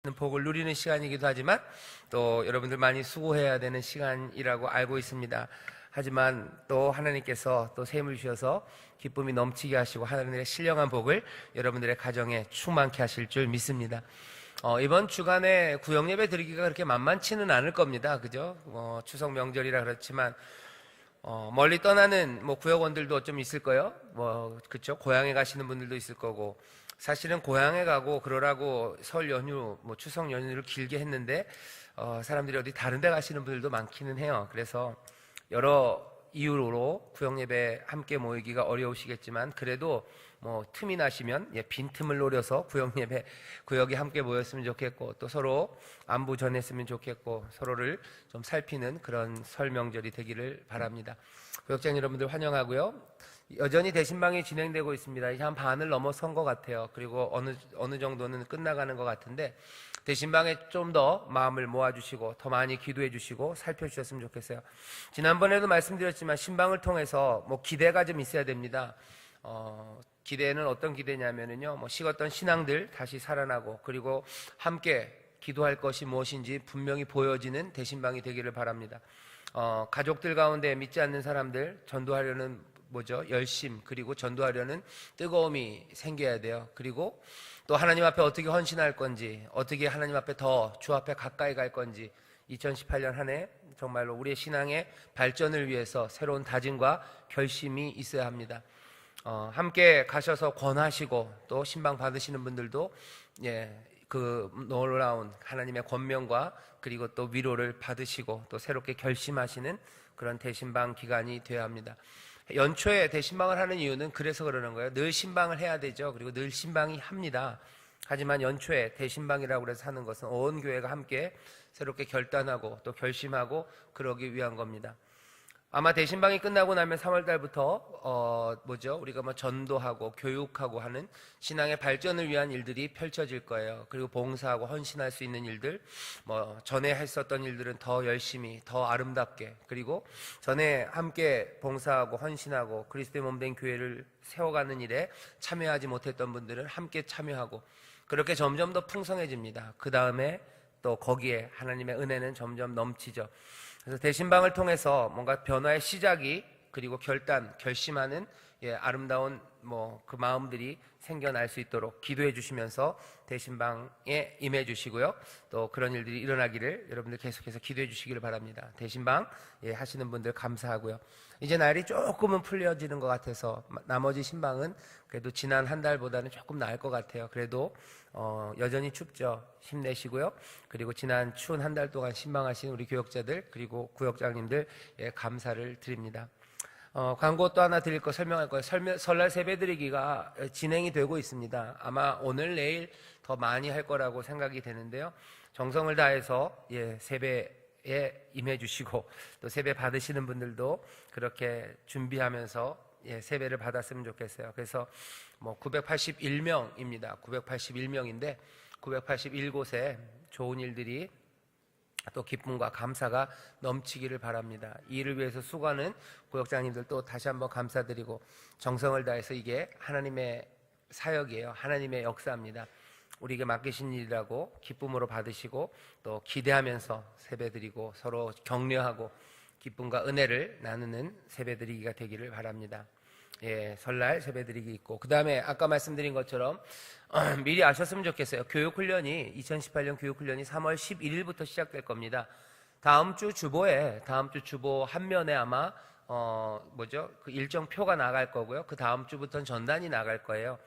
복을 누리는 시간이기도 하지만 또 여러분들 많이 수고해야 되는 시간이라고 알고 있습니다. 하지만 또 하나님께서 또 샘을 주셔서 기쁨이 넘치게 하시고 하나님의 신령한 복을 여러분들의 가정에 충만케 하실 줄 믿습니다. 이번 주간에 구역 예배 드리기가 그렇게 만만치는 않을 겁니다. 그죠? 추석 명절이라 그렇지만 멀리 떠나는 구역원들도 좀 있을 거예요. 그쵸? 고향에 가시는 분들도 있을 거고, 사실은 고향에 가고 그러라고 설 연휴, 추석 연휴를 길게 했는데, 사람들이 어디 다른 데 가시는 분들도 많기는 해요. 그래서 여러 이유로 구역 예배 함께 모이기가 어려우시겠지만, 그래도 틈이 나시면 빈틈을 노려서 구역 예배, 구역에 함께 모였으면 좋겠고, 또 서로 안부 전했으면 좋겠고, 서로를 좀 살피는 그런 설 명절이 되기를 바랍니다. 구역장 여러분들 환영하고요. 여전히 대신방이 진행되고 있습니다. 이제 한 반을 넘어선 것 같아요. 그리고 어느 정도는 끝나가는 것 같은데, 대신방에 좀 더 마음을 모아주시고 더 많이 기도해 주시고 살펴주셨으면 좋겠어요. 지난번에도 말씀드렸지만 신방을 통해서 기대가 좀 있어야 됩니다. 기대는 어떤 기대냐면요, 식었던 신앙들 다시 살아나고, 그리고 함께 기도할 것이 무엇인지 분명히 보여지는 대신방이 되기를 바랍니다. 가족들 가운데 믿지 않는 사람들 전도하려는 열심, 그리고 전도하려는 뜨거움이 생겨야 돼요. 그리고 또 하나님 앞에 어떻게 헌신할 건지, 어떻게 하나님 앞에 더 주 앞에 가까이 갈 건지, 2018년 한 해 정말로 우리의 신앙의 발전을 위해서 새로운 다짐과 결심이 있어야 합니다. 함께 가셔서 권하시고 또 신방 받으시는 분들도 그 놀라운 하나님의 권면과 그리고 또 위로를 받으시고 또 새롭게 결심하시는 그런 대신방 기간이 되어야 합니다. 연초에 대신방을 하는 이유는 그래서 그러는 거예요. 늘 신방을 해야 되죠. 그리고 늘 신방이 합니다. 하지만 연초에 대신방이라고 해서 하는 것은 온 교회가 함께 새롭게 결단하고 또 결심하고 그러기 위한 겁니다. 아마 대신방이 끝나고 나면 3월달부터 우리가 전도하고 교육하고 하는 신앙의 발전을 위한 일들이 펼쳐질 거예요. 그리고 봉사하고 헌신할 수 있는 일들, 전에 했었던 일들은 더 열심히, 더 아름답게, 그리고 전에 함께 봉사하고 헌신하고 그리스도의 몸된 교회를 세워가는 일에 참여하지 못했던 분들은 함께 참여하고, 그렇게 점점 더 풍성해집니다. 그 다음에 또 거기에 하나님의 은혜는 점점 넘치죠. 그래서 대신방을 통해서 뭔가 변화의 시작이, 그리고 결심하는 아름다운 그 마음들이 생겨날 수 있도록 기도해 주시면서 대신방에 임해 주시고요. 또 그런 일들이 일어나기를 여러분들 계속해서 기도해 주시기를 바랍니다. 대신방 하시는 분들 감사하고요. 이제 날이 조금은 풀려지는 것 같아서 나머지 신방은 그래도 지난 한 달보다는 조금 나을 것 같아요. 그래도 여전히 춥죠. 힘내시고요. 그리고 지난 추운 한 달 동안 신방하신 우리 교역자들 그리고 구역장님들 감사를 드립니다. 광고 또 하나 드릴 거 설명할 거예요. 설날 세배드리기가 진행이 되고 있습니다. 아마 오늘 내일 더 많이 할 거라고 생각이 되는데요. 정성을 다해서 세배에 임해 주시고 또 세배 받으시는 분들도 그렇게 준비하면서 세배를 받았으면 좋겠어요. 그래서 981명입니다. 981명인데 981곳에 좋은 일들이 또 기쁨과 감사가 넘치기를 바랍니다. 이 일을 위해서 수고하는 구역장님들 또 다시 한번 감사드리고, 정성을 다해서 이게 하나님의 사역이에요. 하나님의 역사입니다. 우리에게 맡기신 일이라고 기쁨으로 받으시고 또 기대하면서 세배드리고 서로 격려하고 기쁨과 은혜를 나누는 세배드리기가 되기를 바랍니다. 설날 세배드리기 있고, 그 다음에 아까 말씀드린 것처럼 미리 아셨으면 좋겠어요. 2018년 교육훈련이 3월 11일부터 시작될 겁니다. 다음 주 주보 한 면에 아마 그 일정표가 나갈 거고요. 그 다음 주부터는 전단이 나갈 거예요.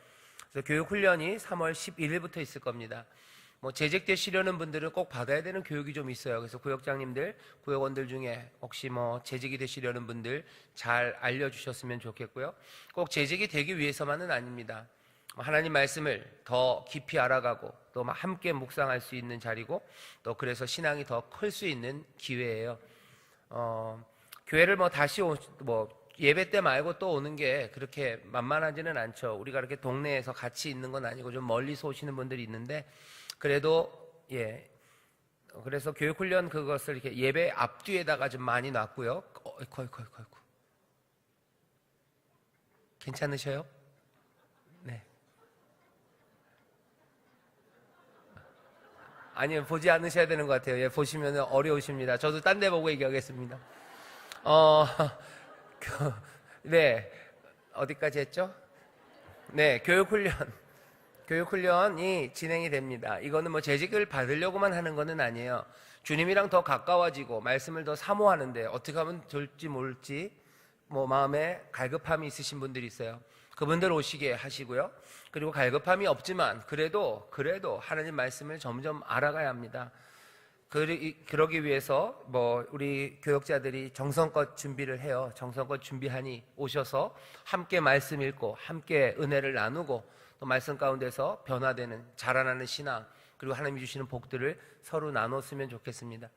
그래서 교육훈련이 3월 11일부터 있을 겁니다. 재직되시려는 분들은 꼭 받아야 되는 교육이 좀 있어요. 그래서 구역장님들, 구역원들 중에 혹시 재직이 되시려는 분들 잘 알려주셨으면 좋겠고요. 꼭 재직이 되기 위해서만은 아닙니다. 하나님 말씀을 더 깊이 알아가고 또 함께 묵상할 수 있는 자리고, 또 그래서 신앙이 더 클 수 있는 기회예요. 교회를 다시 예배 때 말고 또 오는 게 그렇게 만만하지는 않죠. 우리가 이렇게 동네에서 같이 있는 건 아니고 좀 멀리서 오시는 분들이 있는데, 그래도 그래서 교육훈련 그것을 이렇게 예배 앞뒤에다가 좀 많이 놨고요. 괜찮으셔요? 네. 아니요, 보지 않으셔야 되는 것 같아요. 예, 보시면 어려우십니다. 저도 딴 데 보고 얘기하겠습니다. 네, 어디까지 했죠? 네, 교육훈련이 진행이 됩니다. 이거는 뭐 재직을 받으려고만 하는 거는 아니에요. 주님이랑 더 가까워지고 말씀을 더 사모하는데 어떻게 하면 될지 모를지 뭐 마음에 갈급함이 있으신 분들이 있어요. 그분들 오시게 하시고요. 그리고 갈급함이 없지만 그래도 하나님 말씀을 점점 알아가야 합니다. 그러기 위해서 뭐 우리 교역자들이 정성껏 준비를 해요. 정성껏 준비하니 오셔서 함께 말씀 읽고 함께 은혜를 나누고 또 말씀 가운데서 변화되는 자라나는 신앙 그리고 하나님이 주시는 복들을 서로 나눴으면 좋겠습니다.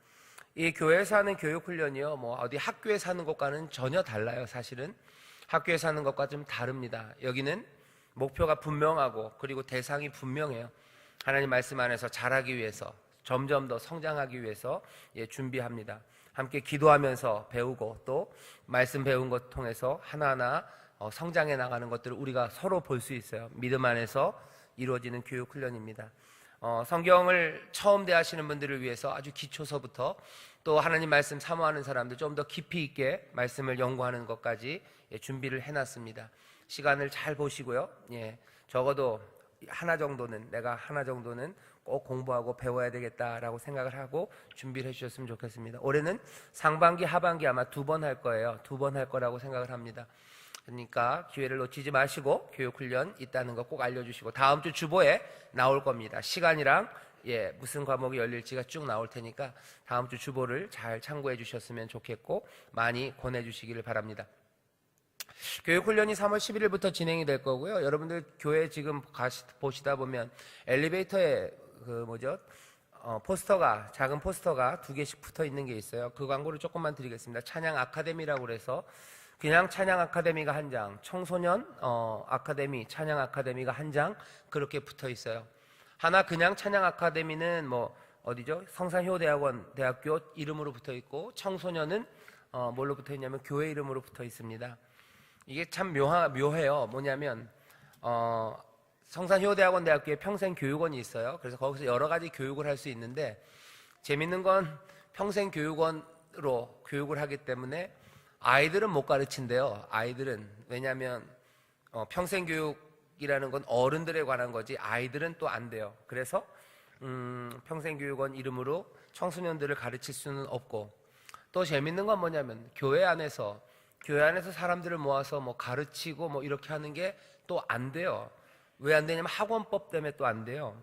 이 교회에서 하는 교육훈련이요, 뭐 어디 학교에서 하는 것과는 전혀 달라요. 사실은 학교에서 하는 것과 좀 다릅니다. 여기는 목표가 분명하고 그리고 대상이 분명해요. 하나님 말씀 안에서 자라기 위해서 점점 더 성장하기 위해서 준비합니다. 함께 기도하면서 배우고 또 말씀 배운 것 통해서 하나하나 성장해 나가는 것들을 우리가 서로 볼 수 있어요. 믿음 안에서 이루어지는 교육훈련입니다. 성경을 처음 대하시는 분들을 위해서 아주 기초서부터 또 하나님 말씀 사모하는 사람들 좀 더 깊이 있게 말씀을 연구하는 것까지 준비를 해놨습니다. 시간을 잘 보시고요. 적어도 내가 하나 정도는 꼭 공부하고 배워야 되겠다라고 생각을 하고 준비를 해주셨으면 좋겠습니다. 올해는 상반기 하반기 아마 2번 할 거예요. 2번 할 거라고 생각을 합니다. 그러니까 기회를 놓치지 마시고 교육훈련 있다는 거 꼭 알려주시고 다음 주 주보에 나올 겁니다. 시간이랑 무슨 과목이 열릴지가 쭉 나올 테니까 다음 주 주보를 잘 참고해 주셨으면 좋겠고 많이 권해주시기를 바랍니다. 교육훈련이 3월 11일부터 진행이 될 거고요. 여러분들 교회 지금 보시다 보면 엘리베이터에 포스터가 작은 포스터가 2개씩 붙어 있는 게 있어요. 그 광고를 조금만 드리겠습니다. 찬양 아카데미라고 그래서 그냥 찬양 아카데미가 한 장, 청소년 아카데미, 찬양 아카데미가 한 장 그렇게 붙어 있어요. 하나 그냥 찬양 아카데미는 성산효대학교 이름으로 붙어 있고 청소년은 뭘로 붙어 있냐면 교회 이름으로 붙어 있습니다. 이게 참 묘해요. 뭐냐면 성산효대학원대학교에 평생교육원이 있어요. 그래서 거기서 여러 가지 교육을 할 수 있는데 재밌는 건 평생교육원으로 교육을 하기 때문에 아이들은 못 가르친대요. 아이들은 왜냐하면 평생교육이라는 건 어른들에 관한 거지 아이들은 또 안 돼요. 그래서 평생교육원 이름으로 청소년들을 가르칠 수는 없고 또 재밌는 건 뭐냐면 교회 안에서 사람들을 모아서 가르치고 이렇게 하는 게 또 안 돼요. 왜 안 되냐면 학원법 때문에 또 안 돼요.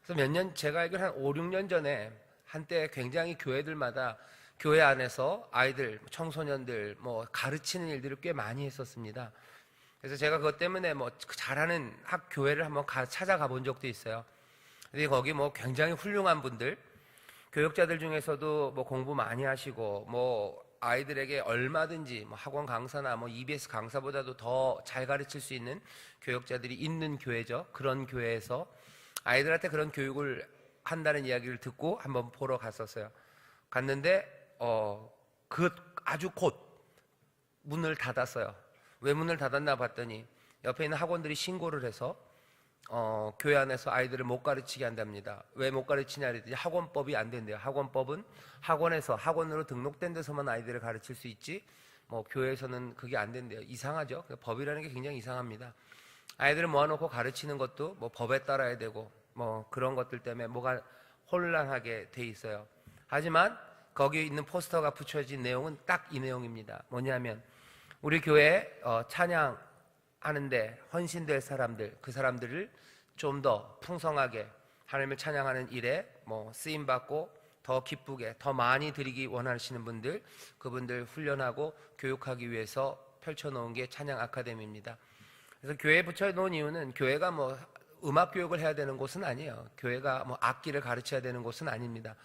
그래서 제가 알기로 한 5, 6년 전에 한때 굉장히 교회들마다 교회 안에서 아이들, 청소년들 가르치는 일들을 꽤 많이 했었습니다. 그래서 제가 그것 때문에 잘하는 교회를 한번 찾아가 본 적도 있어요. 근데 거기 굉장히 훌륭한 분들, 교육자들 중에서도 공부 많이 하시고 아이들에게 얼마든지 학원 강사나 EBS 강사보다도 더 잘 가르칠 수 있는 교육자들이 있는 교회죠. 그런 교회에서 아이들한테 그런 교육을 한다는 이야기를 듣고 한번 보러 갔었어요. 갔는데 아주 곧 문을 닫았어요. 왜 문을 닫았나 봤더니 옆에 있는 학원들이 신고를 해서 교회 안에서 아이들을 못 가르치게 한답니다. 왜 못 가르치냐 그랬더니 학원법이 안 된대요. 학원법은 학원으로 등록된 데서만 아이들을 가르칠 수 있지 교회에서는 그게 안 된대요. 이상하죠. 법이라는 게 굉장히 이상합니다. 아이들을 모아놓고 가르치는 것도 법에 따라야 되고 그런 것들 때문에 뭐가 혼란하게 돼 있어요. 하지만 거기 있는 포스터가 붙여진 내용은 딱 이 내용입니다. 뭐냐면 우리 교회 찬양하는데 헌신될 사람들, 그 사람들을 좀 더 풍성하게 하나님을 찬양하는 일에 쓰임받고 더 기쁘게 더 많이 드리기 원하시는 분들, 그분들 훈련하고 교육하기 위해서 펼쳐놓은 게 찬양 아카데미입니다. 그래서 교회에 붙여놓은 이유는 교회가 음악 교육을 해야 되는 곳은 아니에요. 교회가 악기를 가르쳐야 되는 곳은 아닙니다.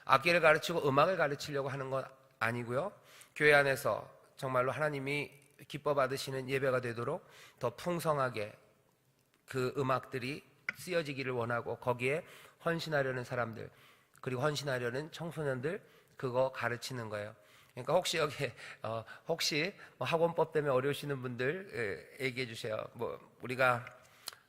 악기를 가르치고 음악을 가르치려고 하는 건 아니고요. 교회 안에서 정말로 하나님이 기뻐 받으시는 예배가 되도록 더 풍성하게 그 음악들이 쓰여지기를 원하고 거기에 헌신하려는 사람들 그리고 헌신하려는 청소년들 그거 가르치는 거예요. 그러니까 혹시 여기 학원법 때문에 어려우시는 분들 얘기해 주세요. 우리가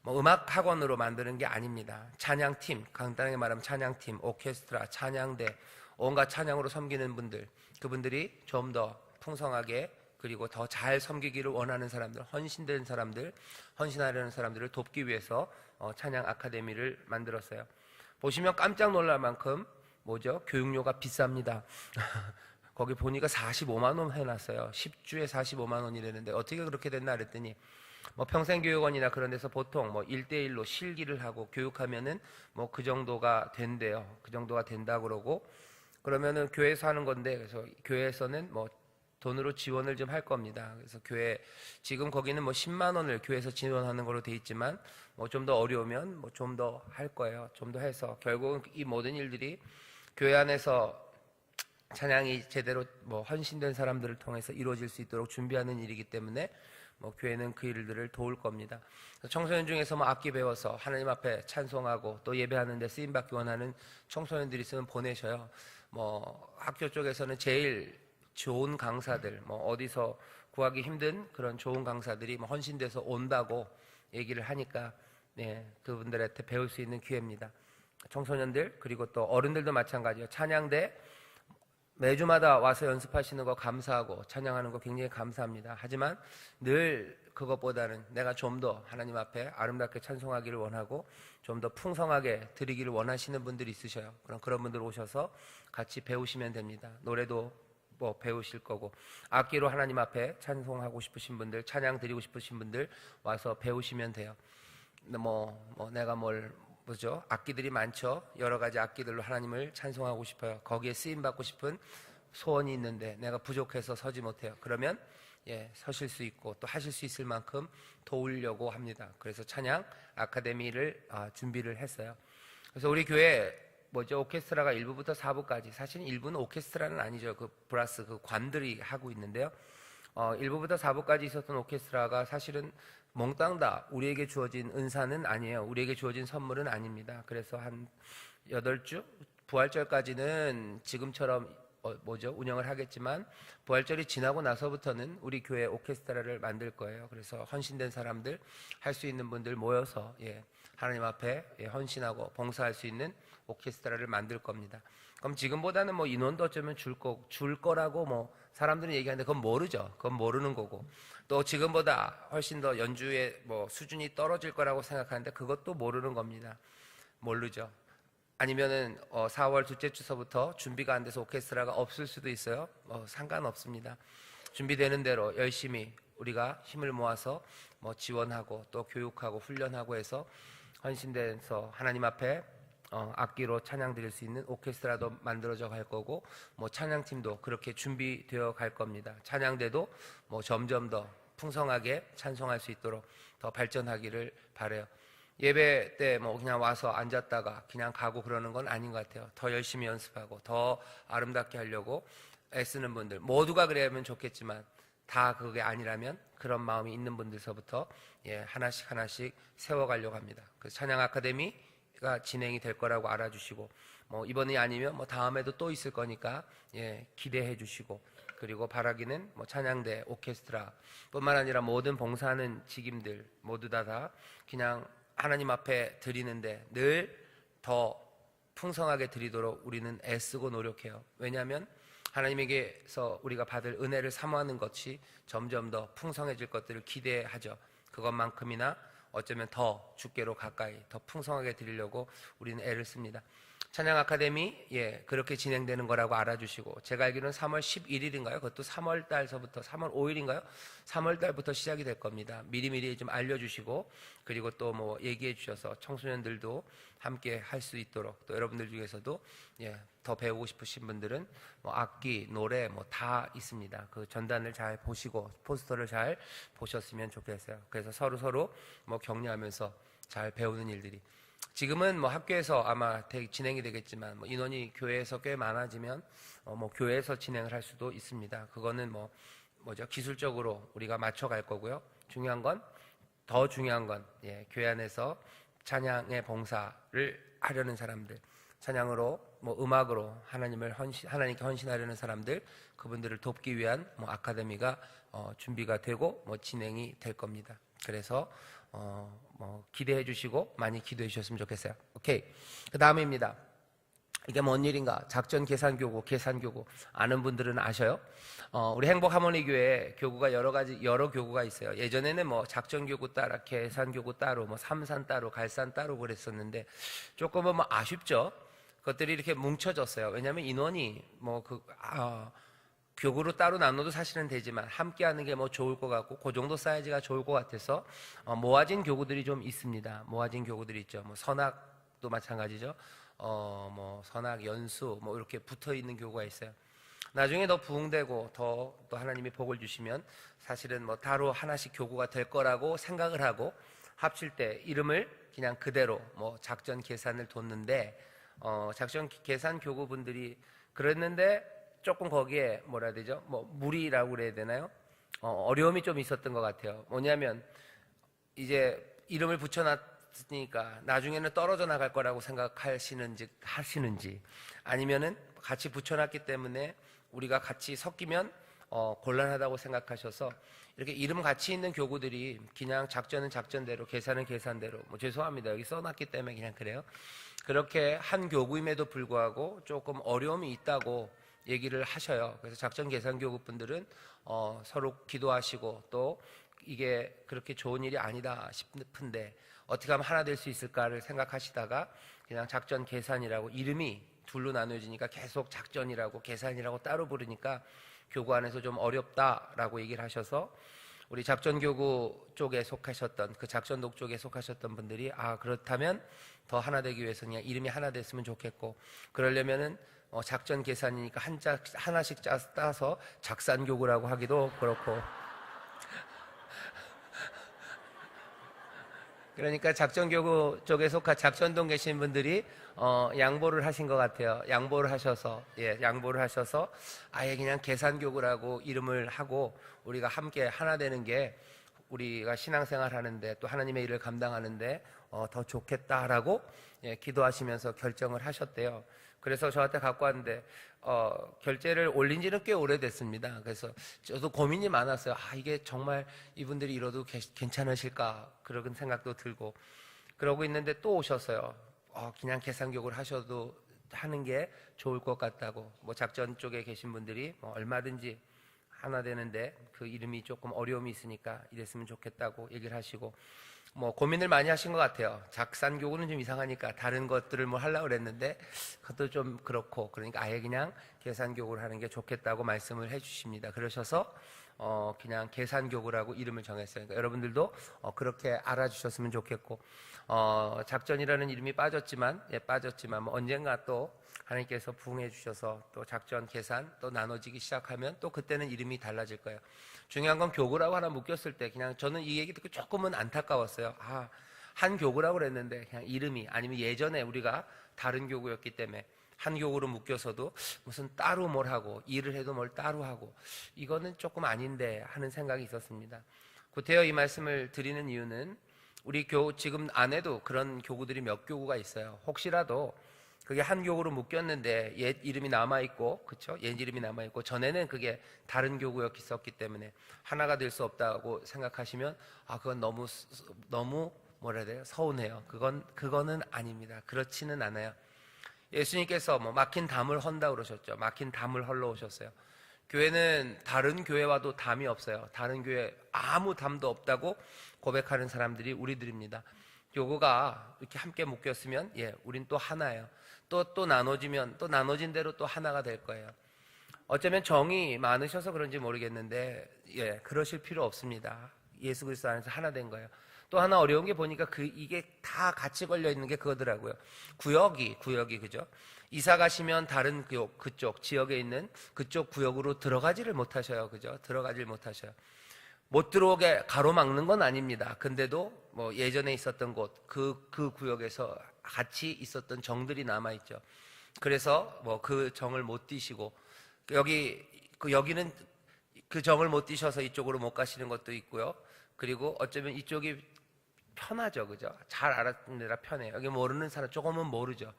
뭐 음악 학원으로 만드는 게 아닙니다. 찬양팀, 간단하게 말하면 찬양팀, 오케스트라, 찬양대, 온갖 찬양으로 섬기는 분들, 그분들이 좀 더 풍성하게 그리고 더 잘 섬기기를 원하는 사람들, 헌신된 사람들, 헌신하려는 사람들을 돕기 위해서 찬양 아카데미를 만들었어요. 보시면 깜짝 놀랄 만큼 뭐죠? 교육료가 비쌉니다. 거기 보니까 45만 원 해놨어요. 10주에 45만 원이라는데 어떻게 그렇게 됐나 그랬더니 뭐 평생교육원이나 그런 데서 보통 뭐 1대1로 실기를 하고 교육하면은 뭐 그 정도가 된대요. 그 정도가 된다 그러고 그러면은 교회에서 하는 건데 그래서 교회에서는 뭐 돈으로 지원을 좀 할 겁니다. 그래서 교회 지금 거기는 뭐 10만 원을 교회에서 지원하는 걸로 돼 있지만 뭐 좀 더 어려우면 뭐 좀 더 할 거예요. 좀 더 해서 결국은 이 모든 일들이 교회 안에서 찬양이 제대로 뭐 헌신된 사람들을 통해서 이루어질 수 있도록 준비하는 일이기 때문에 뭐 교회는 그 일들을 도울 겁니다. 청소년 중에서 뭐 악기 배워서 하나님 앞에 찬송하고 또 예배하는데 쓰임 받기 원하는 청소년들이 있으면 보내셔요. 뭐 학교 쪽에서는 제일 좋은 강사들, 뭐 어디서 구하기 힘든 그런 좋은 강사들이 뭐 헌신돼서 온다고 얘기를 하니까 그분들한테 배울 수 있는 기회입니다. 청소년들 그리고 또 어른들도 마찬가지예요. 찬양대 매주마다 와서 연습하시는 거 감사하고 찬양하는 거 굉장히 감사합니다. 하지만 늘 그것보다는 내가 좀 더 하나님 앞에 아름답게 찬송하기를 원하고 좀 더 풍성하게 드리기를 원하시는 분들이 있으셔요. 그런 분들 오셔서 같이 배우시면 됩니다. 노래도 뭐 배우실 거고 악기로 하나님 앞에 찬송하고 싶으신 분들, 찬양 드리고 싶으신 분들 와서 배우시면 돼요. 근데 내가 뭐죠? 악기들이 많죠. 여러 가지 악기들로 하나님을 찬송하고 싶어요. 거기에 쓰임 받고 싶은 소원이 있는데 내가 부족해서 서지 못해요. 그러면 서실 수 있고 또 하실 수 있을 만큼 도우려고 합니다. 그래서 찬양 아카데미를 준비를 했어요. 그래서 우리 교회 오케스트라가 1부부터 4부까지 사실은 1부는 오케스트라는 아니죠. 그 브라스 그 관들이 하고 있는데요. 1부부터 4부까지 있었던 오케스트라가 사실은 몽땅 다 우리에게 주어진 은사는 아니에요. 우리에게 주어진 선물은 아닙니다. 그래서 한 8주 부활절까지는 지금처럼 운영을 하겠지만 부활절이 지나고 나서부터는 우리 교회 오케스트라를 만들 거예요. 그래서 헌신된 사람들 할 수 있는 분들 모여서 하나님 앞에 헌신하고 봉사할 수 있는 오케스트라를 만들 겁니다. 그럼 지금보다는 인원도 어쩌면 줄 거라고 사람들은 얘기하는데 그건 모르죠. 그건 모르는 거고 또 지금보다 훨씬 더 연주의 수준이 떨어질 거라고 생각하는데 그것도 모르는 겁니다. 모르죠. 아니면은 4월 둘째 주서부터 준비가 안 돼서 오케스트라가 없을 수도 있어요. 상관없습니다. 준비되는 대로 열심히 우리가 힘을 모아서 지원하고 또 교육하고 훈련하고 해서 헌신돼서 하나님 앞에 악기로 찬양 드릴 수 있는 오케스트라도 만들어져 갈 거고 찬양팀도 그렇게 준비되어 갈 겁니다. 찬양대도 점점 더 풍성하게 찬송할 수 있도록 더 발전하기를 바라요. 예배 때 그냥 와서 앉았다가 그냥 가고 그러는 건 아닌 것 같아요. 더 열심히 연습하고 더 아름답게 하려고 애쓰는 분들 모두가 그래야면 좋겠지만 다 그게 아니라면 그런 마음이 있는 분들서부터 하나씩 세워가려고 합니다. 그래서 찬양 아카데미가 진행이 될 거라고 알아주시고 이번이 아니면 다음에도 또 있을 거니까 기대해 주시고 그리고 바라기는 찬양대 오케스트라 뿐만 아니라 모든 봉사하는 직임들 모두 다 그냥 하나님 앞에 드리는데 늘 더 풍성하게 드리도록 우리는 애쓰고 노력해요. 왜냐하면 하나님에게서 우리가 받을 은혜를 사모하는 것이 점점 더 풍성해질 것들을 기대하죠. 그것만큼이나 어쩌면 더 주께로 가까이 더 풍성하게 드리려고 우리는 애를 씁니다. 찬양 아카데미 그렇게 진행되는 거라고 알아주시고 제가 알기로는 3월 11일인가요? 그것도 3월 달서부터 3월 5일인가요? 3월 달부터 시작이 될 겁니다. 미리미리 좀 알려주시고 그리고 또 얘기해 주셔서 청소년들도 함께 할 수 있도록 또 여러분들 중에서도 더 배우고 싶으신 분들은 악기, 노래 다 있습니다. 그 전단을 잘 보시고 포스터를 잘 보셨으면 좋겠어요. 그래서 서로 격려하면서 잘 배우는 일들이 지금은 학교에서 아마 진행이 되겠지만 인원이 교회에서 꽤 많아지면 교회에서 진행을 할 수도 있습니다. 그거는 기술적으로 우리가 맞춰갈 거고요. 더 중요한 건 교회 안에서 찬양의 봉사를 하려는 사람들, 찬양으로 음악으로 하나님께 헌신하려는 사람들, 그분들을 돕기 위한 아카데미가 준비가 되고 진행이 될 겁니다. 그래서 기대해 주시고 많이 기도해 주셨으면 좋겠어요. 오케이. 그 다음입니다. 이게 뭔 일인가? 작전 계산교구, 계산교구. 아는 분들은 아셔요? 우리 행복하모니교회 교구가 여러 교구가 있어요. 예전에는 뭐 작전교구 따라, 계산교구 따로, 뭐 삼산 따로, 갈산 따로 그랬었는데 조금은 뭐 아쉽죠? 그것들이 이렇게 뭉쳐졌어요. 왜냐하면 인원이 교구로 따로 나눠도 사실은 되지만 함께 하는 게 뭐 좋을 것 같고 그 정도 사이즈가 좋을 것 같아서 모아진 교구들이 좀 있습니다. 모아진 교구들이 있죠. 뭐 선악도 마찬가지죠. 뭐 선악, 연수 뭐 이렇게 붙어 있는 교구가 있어요. 나중에 더 부흥되고 더 또 하나님이 복을 주시면 사실은 뭐 따로 하나씩 교구가 될 거라고 생각을 하고 합칠 때 이름을 그냥 그대로 뭐 작전 계산을 뒀는데 작전 계산 교구분들이 그랬는데 조금 거기에 뭐라 해야 되죠? 뭐 무리라고 그래야 되나요? 어려움이 좀 있었던 것 같아요. 뭐냐면 이제 이름을 붙여놨으니까 나중에는 떨어져 나갈 거라고 생각하시는지 하시는지 아니면은 같이 붙여놨기 때문에 우리가 같이 섞이면 곤란하다고 생각하셔서 이렇게 이름 같이 있는 교구들이 그냥 작전은 작전대로 계산은 계산대로 뭐 죄송합니다. 여기 써놨기 때문에 그냥 그래요. 그렇게 한 교구임에도 불구하고 조금 어려움이 있다고 얘기를 하셔요. 그래서 작전 계산 교구 분들은 서로 기도하시고 또 이게 그렇게 좋은 일이 아니다 싶은데 어떻게 하면 하나 될 수 있을까를 생각하시다가 그냥 작전 계산이라고 이름이 둘로 나눠지니까 계속 작전이라고 계산이라고 따로 부르니까 교구 안에서 좀 어렵다라고 얘기를 하셔서 우리 작전교구 쪽에 속하셨던 그 작전독 쪽에 속하셨던 분들이 그렇다면 더 하나 되기 위해서 그냥 이름이 하나 됐으면 좋겠고 그러려면은 작전 계산이니까 하나씩 따서 작산교구라고 하기도 그렇고 그러니까 작전교구 쪽에 속한 작전동 계신 분들이 양보를 하신 것 같아요. 양보를 하셔서 아예 그냥 계산교구라고 이름을 하고 우리가 함께 하나 되는 게 우리가 신앙생활 하는데 또 하나님의 일을 감당하는데 더 좋겠다라고 기도하시면서 결정을 하셨대요. 그래서 저한테 갖고 왔는데 결제를 올린 지는 꽤 오래됐습니다. 그래서 저도 고민이 많았어요. 이게 정말 이분들이 이뤄도 괜찮으실까 그런 생각도 들고 그러고 있는데 또 오셨어요. 그냥 계산교구를 하셔도 하는 게 좋을 것 같다고 뭐 작전 쪽에 계신 분들이 뭐 얼마든지 하나 되는데 그 이름이 조금 어려움이 있으니까 이랬으면 좋겠다고 얘기를 하시고 뭐 고민을 많이 하신 것 같아요. 작산교구는 좀 이상하니까 다른 것들을 뭐 하려고 그랬는데 그것도 좀 그렇고 그러니까 아예 그냥 계산교구를 하는 게 좋겠다고 말씀을 해주십니다. 그러셔서 그냥 계산교구라고 이름을 정했어요. 그러니까 여러분들도 그렇게 알아주셨으면 좋겠고 작전이라는 이름이 빠졌지만 뭐 언젠가 또 하나님께서 부응해 주셔서 또 작전 계산 또 나눠지기 시작하면 또 그때는 이름이 달라질 거예요. 중요한 건 교구라고 하나 묶였을 때 그냥 저는 이 얘기 듣고 조금은 안타까웠어요. 한 교구라고 그랬는데 그냥 이름이 아니면 예전에 우리가 다른 교구였기 때문에 한 교구로 묶여서도 무슨 따로 뭘 하고 일을 해도 뭘 따로 하고 이거는 조금 아닌데 하는 생각이 있었습니다. 구태여 이 말씀을 드리는 이유는 우리 지금 안에도 그런 교구들이 몇 교구가 있어요. 혹시라도 그게 한 교구로 묶였는데 옛 이름이 남아있고 그쵸? 옛 이름이 남아있고 전에는 그게 다른 교구였기 때문에 하나가 될 수 없다고 생각하시면 그건 너무 뭐라 해야 돼요? 서운해요. 그거는 아닙니다. 그렇지는 않아요. 예수님께서 뭐 막힌 담을 헌다 그러셨죠. 막힌 담을 헐러 오셨어요. 교회는 다른 교회와도 담이 없어요. 다른 교회 아무 담도 없다고 고백하는 사람들이 우리들입니다. 교구가 이렇게 함께 묶였으면 우린 또 하나예요. 또 나눠지면 또 나눠진 대로 또 하나가 될 거예요. 어쩌면 정이 많으셔서 그런지 모르겠는데 그러실 필요 없습니다. 예수 그리스도 안에서 하나 된 거예요. 또 하나 어려운 게 보니까 이게 다 같이 걸려 있는 게 그거더라고요. 구역이 그죠? 이사 가시면 다른 그쪽 지역에 있는 그쪽 구역으로 들어가지를 못하셔요. 그죠? 들어가질 못하셔요. 못 들어오게 가로막는 건 아닙니다. 근데도 뭐 예전에 있었던 곳, 그 구역에서 같이 있었던 정들이 남아있죠. 그래서 뭐 그 정을 못 뛰시고, 여기는 그 정을 못 뛰셔서 이쪽으로 못 가시는 것도 있고요. 그리고 어쩌면 이쪽이 편하죠. 그죠? 잘 알았는 데라 편해요. 여기 모르는 사람 조금은 모르죠.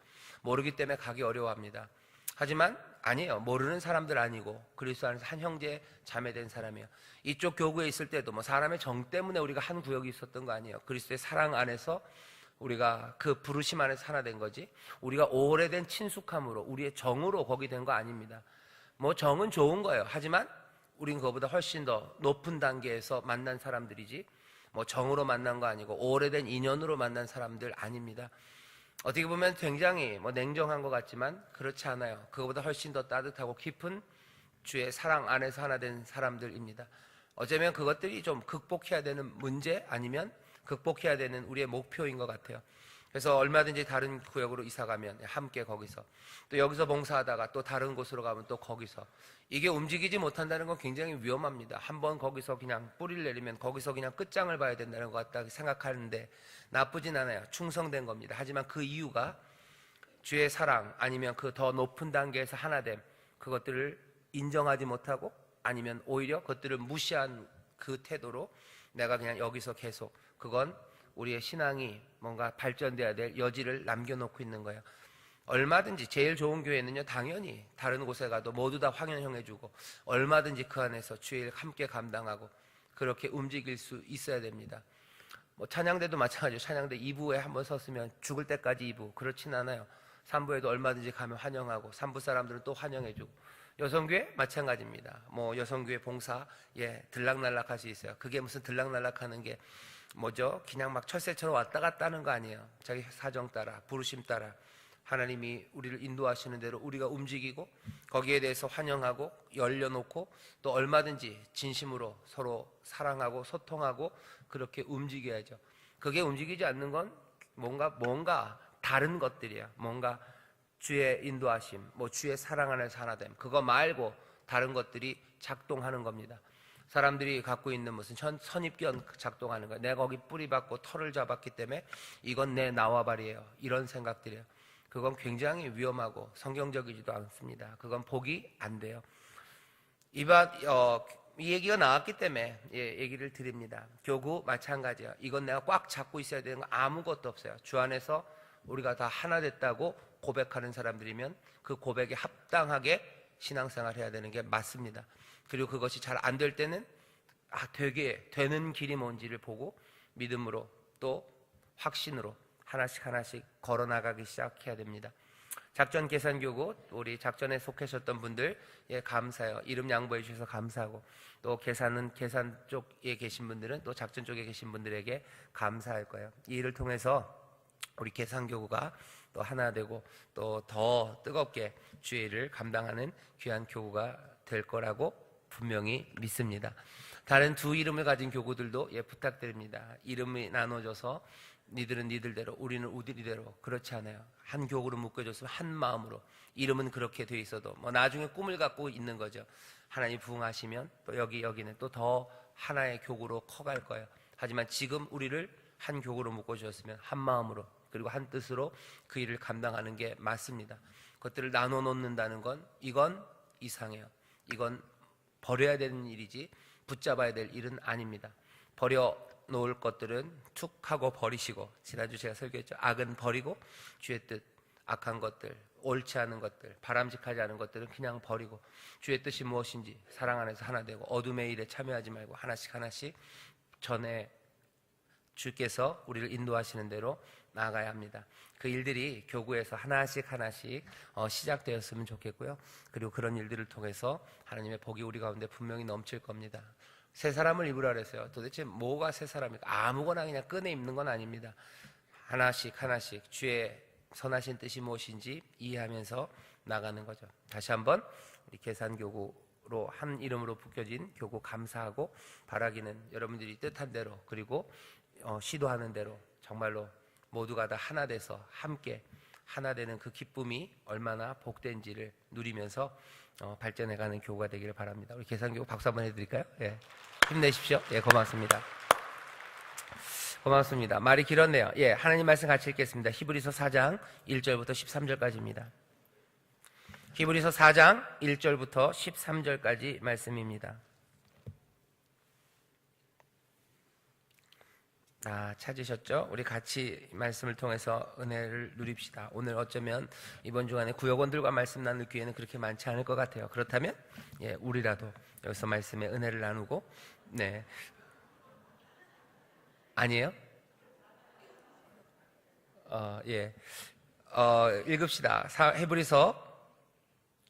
모르기 때문에 가기 어려워합니다. 하지만 아니에요. 모르는 사람들 아니고 그리스도 안에서 한 형제 자매된 사람이에요. 이쪽 교구에 있을 때도 뭐 사람의 정 때문에 우리가 한 구역이 있었던 거 아니에요. 그리스도의 사랑 안에서 우리가 그 부르심 안에서 하나 된 거지, 우리가 오래된 친숙함으로 우리의 정으로 거기 된 거 아닙니다. 뭐 정은 좋은 거예요. 하지만 우린 그거보다 훨씬 더 높은 단계에서 만난 사람들이지, 뭐 정으로 만난 거 아니고 오래된 인연으로 만난 사람들 아닙니다. 어떻게 보면 굉장히 뭐 냉정한 것 같지만 그렇지 않아요. 그거보다 훨씬 더 따뜻하고 깊은 주의 사랑 안에서 하나 된 사람들입니다. 어쩌면 그것들이 좀 극복해야 되는 문제 아니면 극복해야 되는 우리의 목표인 것 같아요. 그래서 얼마든지 다른 구역으로 이사 가면 함께 거기서, 또 여기서 봉사하다가 또 다른 곳으로 가면 또 거기서, 이게 움직이지 못한다는 건 굉장히 위험합니다. 한번 거기서 그냥 뿌리를 내리면 거기서 그냥 끝장을 봐야 된다는 것 같다 생각하는데 나쁘진 않아요. 충성된 겁니다. 하지만 그 이유가 주의 사랑 아니면 그 더 높은 단계에서 하나됨, 그것들을 인정하지 못하고 아니면 오히려 그것들을 무시한 그 태도로 내가 그냥 여기서 계속, 그건 우리의 신앙이 뭔가 발전돼야 될 여지를 남겨놓고 있는 거예요. 얼마든지 제일 좋은 교회는요, 당연히 다른 곳에 가도 모두 다 환영해주고 얼마든지 그 안에서 주일 함께 감당하고 그렇게 움직일 수 있어야 됩니다. 뭐 찬양대도 마찬가지로 찬양대 2부에 한번 섰으면 죽을 때까지 2부, 그렇진 않아요. 3부에도 얼마든지 가면 환영하고 3부 사람들은 또 환영해주고, 여성교회 마찬가지입니다. 뭐 여성교회 봉사 들락날락 할 수 있어요. 그게 무슨 들락날락하는 게 뭐죠? 그냥 막 철새처럼 왔다 갔다 하는 거 아니에요. 자기 사정 따라 부르심 따라 하나님이 우리를 인도하시는 대로 우리가 움직이고 거기에 대해서 환영하고 열려놓고 또 얼마든지 진심으로 서로 사랑하고 소통하고 그렇게 움직여야죠. 그게 움직이지 않는 건 뭔가 다른 것들이야. 뭔가 주의 인도하심, 뭐 주의 사랑 안에서 하나됨, 그거 말고 다른 것들이 작동하는 겁니다. 사람들이 갖고 있는 무슨 선입견 작동하는 거예요. 내가 거기 뿌리 박고 털을 잡았기 때문에 이건 내 나와바리예요. 이런 생각들이에요. 그건 굉장히 위험하고 성경적이지도 않습니다. 그건 복이 안 돼요. 이 얘기가 나왔기 때문에 얘기를 드립니다. 교구 마찬가지야. 이건 내가 꽉 잡고 있어야 되는 거 아무것도 없어요. 주 안에서 우리가 다 하나 됐다고 고백하는 사람들이면 그 고백에 합당하게 신앙생활 해야 되는 게 맞습니다. 그리고 그것이 잘 안 될 때는 되게 되는 길이 뭔지를 보고 믿음으로 또 확신으로 하나씩 걸어나가기 시작해야 됩니다. 작전 계산교구, 우리 작전에 속하셨던 분들 감사해요. 이름 양보해 주셔서 감사하고, 또 계산 쪽에 계신 분들은 또 작전 쪽에 계신 분들에게 감사할 거예요. 이 일을 통해서 우리 계산교구가 또 하나 되고 또 더 뜨겁게 주의 일을 감당하는 귀한 교구가 될 거라고 분명히 믿습니다. 다른 두 이름을 가진 교구들도 부탁드립니다. 이름이 나눠져서 니들은 니들대로 우리는 우리대로, 그렇지 않아요. 한 교구로 묶어줬으면 한 마음으로, 이름은 그렇게 돼 있어도 뭐 나중에 꿈을 갖고 있는 거죠. 하나님 부응하시면 또 여기는 또 더 하나의 교구로 커갈 거예요. 하지만 지금 우리를 한 교구로 묶어주셨으면 한 마음으로 그리고 한 뜻으로 그 일을 감당하는 게 맞습니다. 그것들을 나눠 놓는다는 건 이건 이상해요. 이건 버려야 되는 일이지 붙잡아야 될 일은 아닙니다. 버려 놓을 것들은 툭 하고 버리시고, 지난주 제가 설교했죠. 악은 버리고 주의 뜻, 악한 것들, 옳지 않은 것들, 바람직하지 않은 것들은 그냥 버리고 주의 뜻이 무엇인지 사랑 안에서 하나 되고 어둠의 일에 참여하지 말고 하나씩 전에 주께서 우리를 인도하시는 대로 나아가야 합니다. 그 일들이 교구에서 하나씩 시작되었으면 좋겠고요. 그리고 그런 일들을 통해서 하나님의 복이 우리 가운데 분명히 넘칠 겁니다. 새 사람을 입으라 그랬어요. 도대체 뭐가 새 사람입니까? 아무거나 그냥 꺼내 입는 건 아닙니다. 하나씩 주의 선하신 뜻이 무엇인지 이해하면서 나가는 거죠. 다시 한번 우리 계산교구로 한 이름으로 묶여진 교구 감사하고 바라기는 여러분들이 뜻한 대로 그리고 시도하는 대로 정말로 모두가 다 하나 돼서 함께 하나 되는 그 기쁨이 얼마나 복된지를 누리면서 발전해가는 교구가 되기를 바랍니다. 우리 계산교구 박수 한번 해드릴까요? 힘내십시오. 고맙습니다. 고맙습니다. 말이 길었네요. 하나님 말씀 같이 읽겠습니다. 히브리서 4장 1절부터 13절까지입니다. 히브리서 4장 1절부터 13절까지 말씀입니다. 찾으셨죠? 우리 같이 말씀을 통해서 은혜를 누립시다. 오늘 어쩌면 이번 주간에 구역원들과 말씀 나눌 기회는 그렇게 많지 않을 것 같아요. 그렇다면 우리라도 여기서 말씀의 은혜를 나누고 아니에요? 읽읍시다.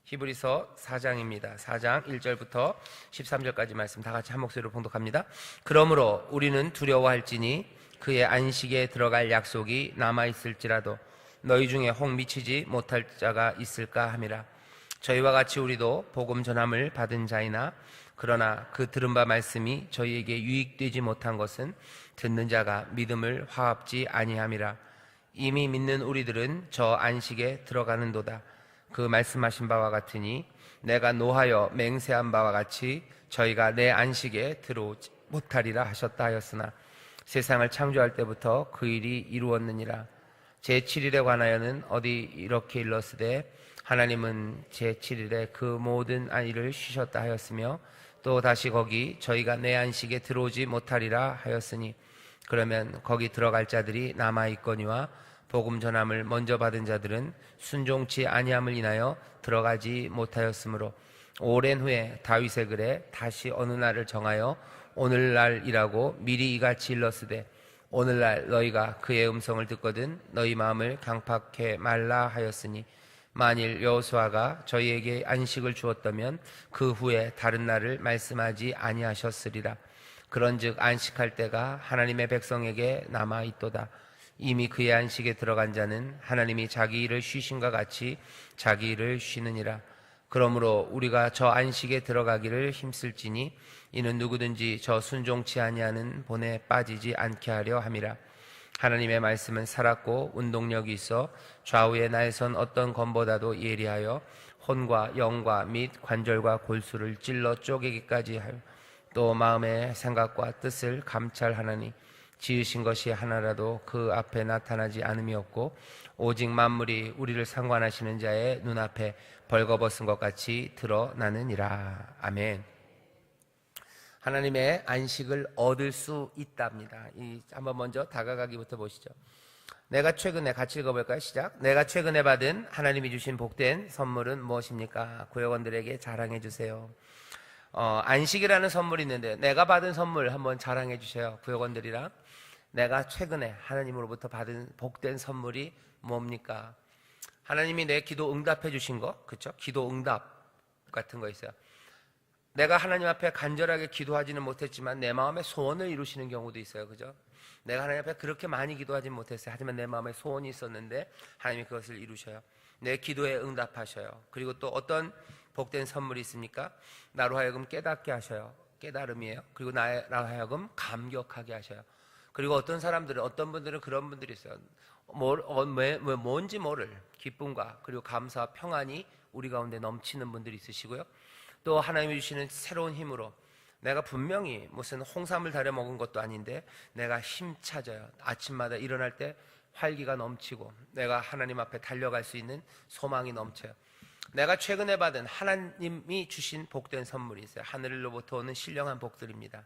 히브리서 4장입니다. 4장 1절부터 13절까지 말씀 다 같이 한 목소리로 봉독합니다. 그러므로 우리는 두려워할지니 그의 안식에 들어갈 약속이 남아있을지라도 너희 중에 혹 미치지 못할 자가 있을까 함이라. 저희와 같이 우리도 복음 전함을 받은 자이나 그러나 그 들은 바 말씀이 저희에게 유익되지 못한 것은 듣는 자가 믿음을 화합지 아니함이라. 이미 믿는 우리들은 저 안식에 들어가는도다. 그 말씀하신 바와 같으니 내가 노하여 맹세한 바와 같이 저희가 내 안식에 들어오지 못하리라 하셨다 하였으나 세상을 창조할 때부터 그 일이 이루었느니라. 제7일에 관하여는 어디 이렇게 일렀으되 하나님은 제7일에 그 모든 일을 쉬셨다 하였으며 또 다시 거기 저희가 내 안식에 들어오지 못하리라 하였으니 그러면 거기 들어갈 자들이 남아있거니와 복음 전함을 먼저 받은 자들은 순종치 아니함을 인하여 들어가지 못하였으므로 오랜 후에 다윗의 글에 다시 어느 날을 정하여 오늘날이라고 미리 이같이 일렀으되 오늘날 너희가 그의 음성을 듣거든 너희 마음을 강팍해 말라 하였으니 만일 여호수아가 저희에게 안식을 주었다면 그 후에 다른 날을 말씀하지 아니하셨으리라. 그런즉 안식할 때가 하나님의 백성에게 남아있도다. 이미 그의 안식에 들어간 자는 하나님이 자기 일을 쉬신과 같이 자기 일을 쉬느니라. 그러므로 우리가 저 안식에 들어가기를 힘쓸지니 이는 누구든지 저 순종치 아니하는 본에 빠지지 않게 하려 함이라. 하나님의 말씀은 살았고 운동력이 있어 좌우의 날선 어떤 검보다도 예리하여 혼과 영과 및 관절과 골수를 찔러 쪼개기까지 하여 또 마음의 생각과 뜻을 감찰하나니 지으신 것이 하나라도 그 앞에 나타나지 않음이 없고 오직 만물이 우리를 상관하시는 자의 눈앞에 벌거벗은 것 같이 드러나느니라. 아멘. 하나님의 안식을 얻을 수 있답니다. 한번 먼저 다가가기부터 보시죠. 내가 최근에 같이 읽어볼까요? 시작. 내가 최근에 받은 하나님이 주신 복된 선물은 무엇입니까? 구역원들에게 자랑해 주세요. 안식이라는 선물이 있는데 내가 받은 선물 한번 자랑해 주세요. 구역원들이랑. 내가 최근에 하나님으로부터 받은 복된 선물이 뭡니까? 하나님이 내 기도 응답해 주신 거, 그렇죠? 기도 응답 같은 거 있어요. 내가 하나님 앞에 간절하게 기도하지는 못했지만 내 마음의 소원을 이루시는 경우도 있어요. 그죠? 내가 하나님 앞에 그렇게 많이 기도하지는 못했어요. 하지만 내 마음에 소원이 있었는데 하나님이 그것을 이루셔요. 내 기도에 응답하셔요. 그리고 또 어떤 복된 선물이 있습니까? 나로 하여금 깨닫게 하셔요. 깨달음이에요. 그리고 나로 하여금 감격하게 하셔요. 그리고 어떤 분들은 그런 분들이 있어요. 뭔지 모를 기쁨과 그리고 감사와 평안이 우리 가운데 넘치는 분들이 있으시고요. 또 하나님이 주시는 새로운 힘으로 내가 분명히 무슨 홍삼을 달여 먹은 것도 아닌데 내가 힘 찾아요. 아침마다 일어날 때 활기가 넘치고 내가 하나님 앞에 달려갈 수 있는 소망이 넘쳐요. 내가 최근에 받은 하나님이 주신 복된 선물이 있어요. 하늘로부터 오는 신령한 복들입니다.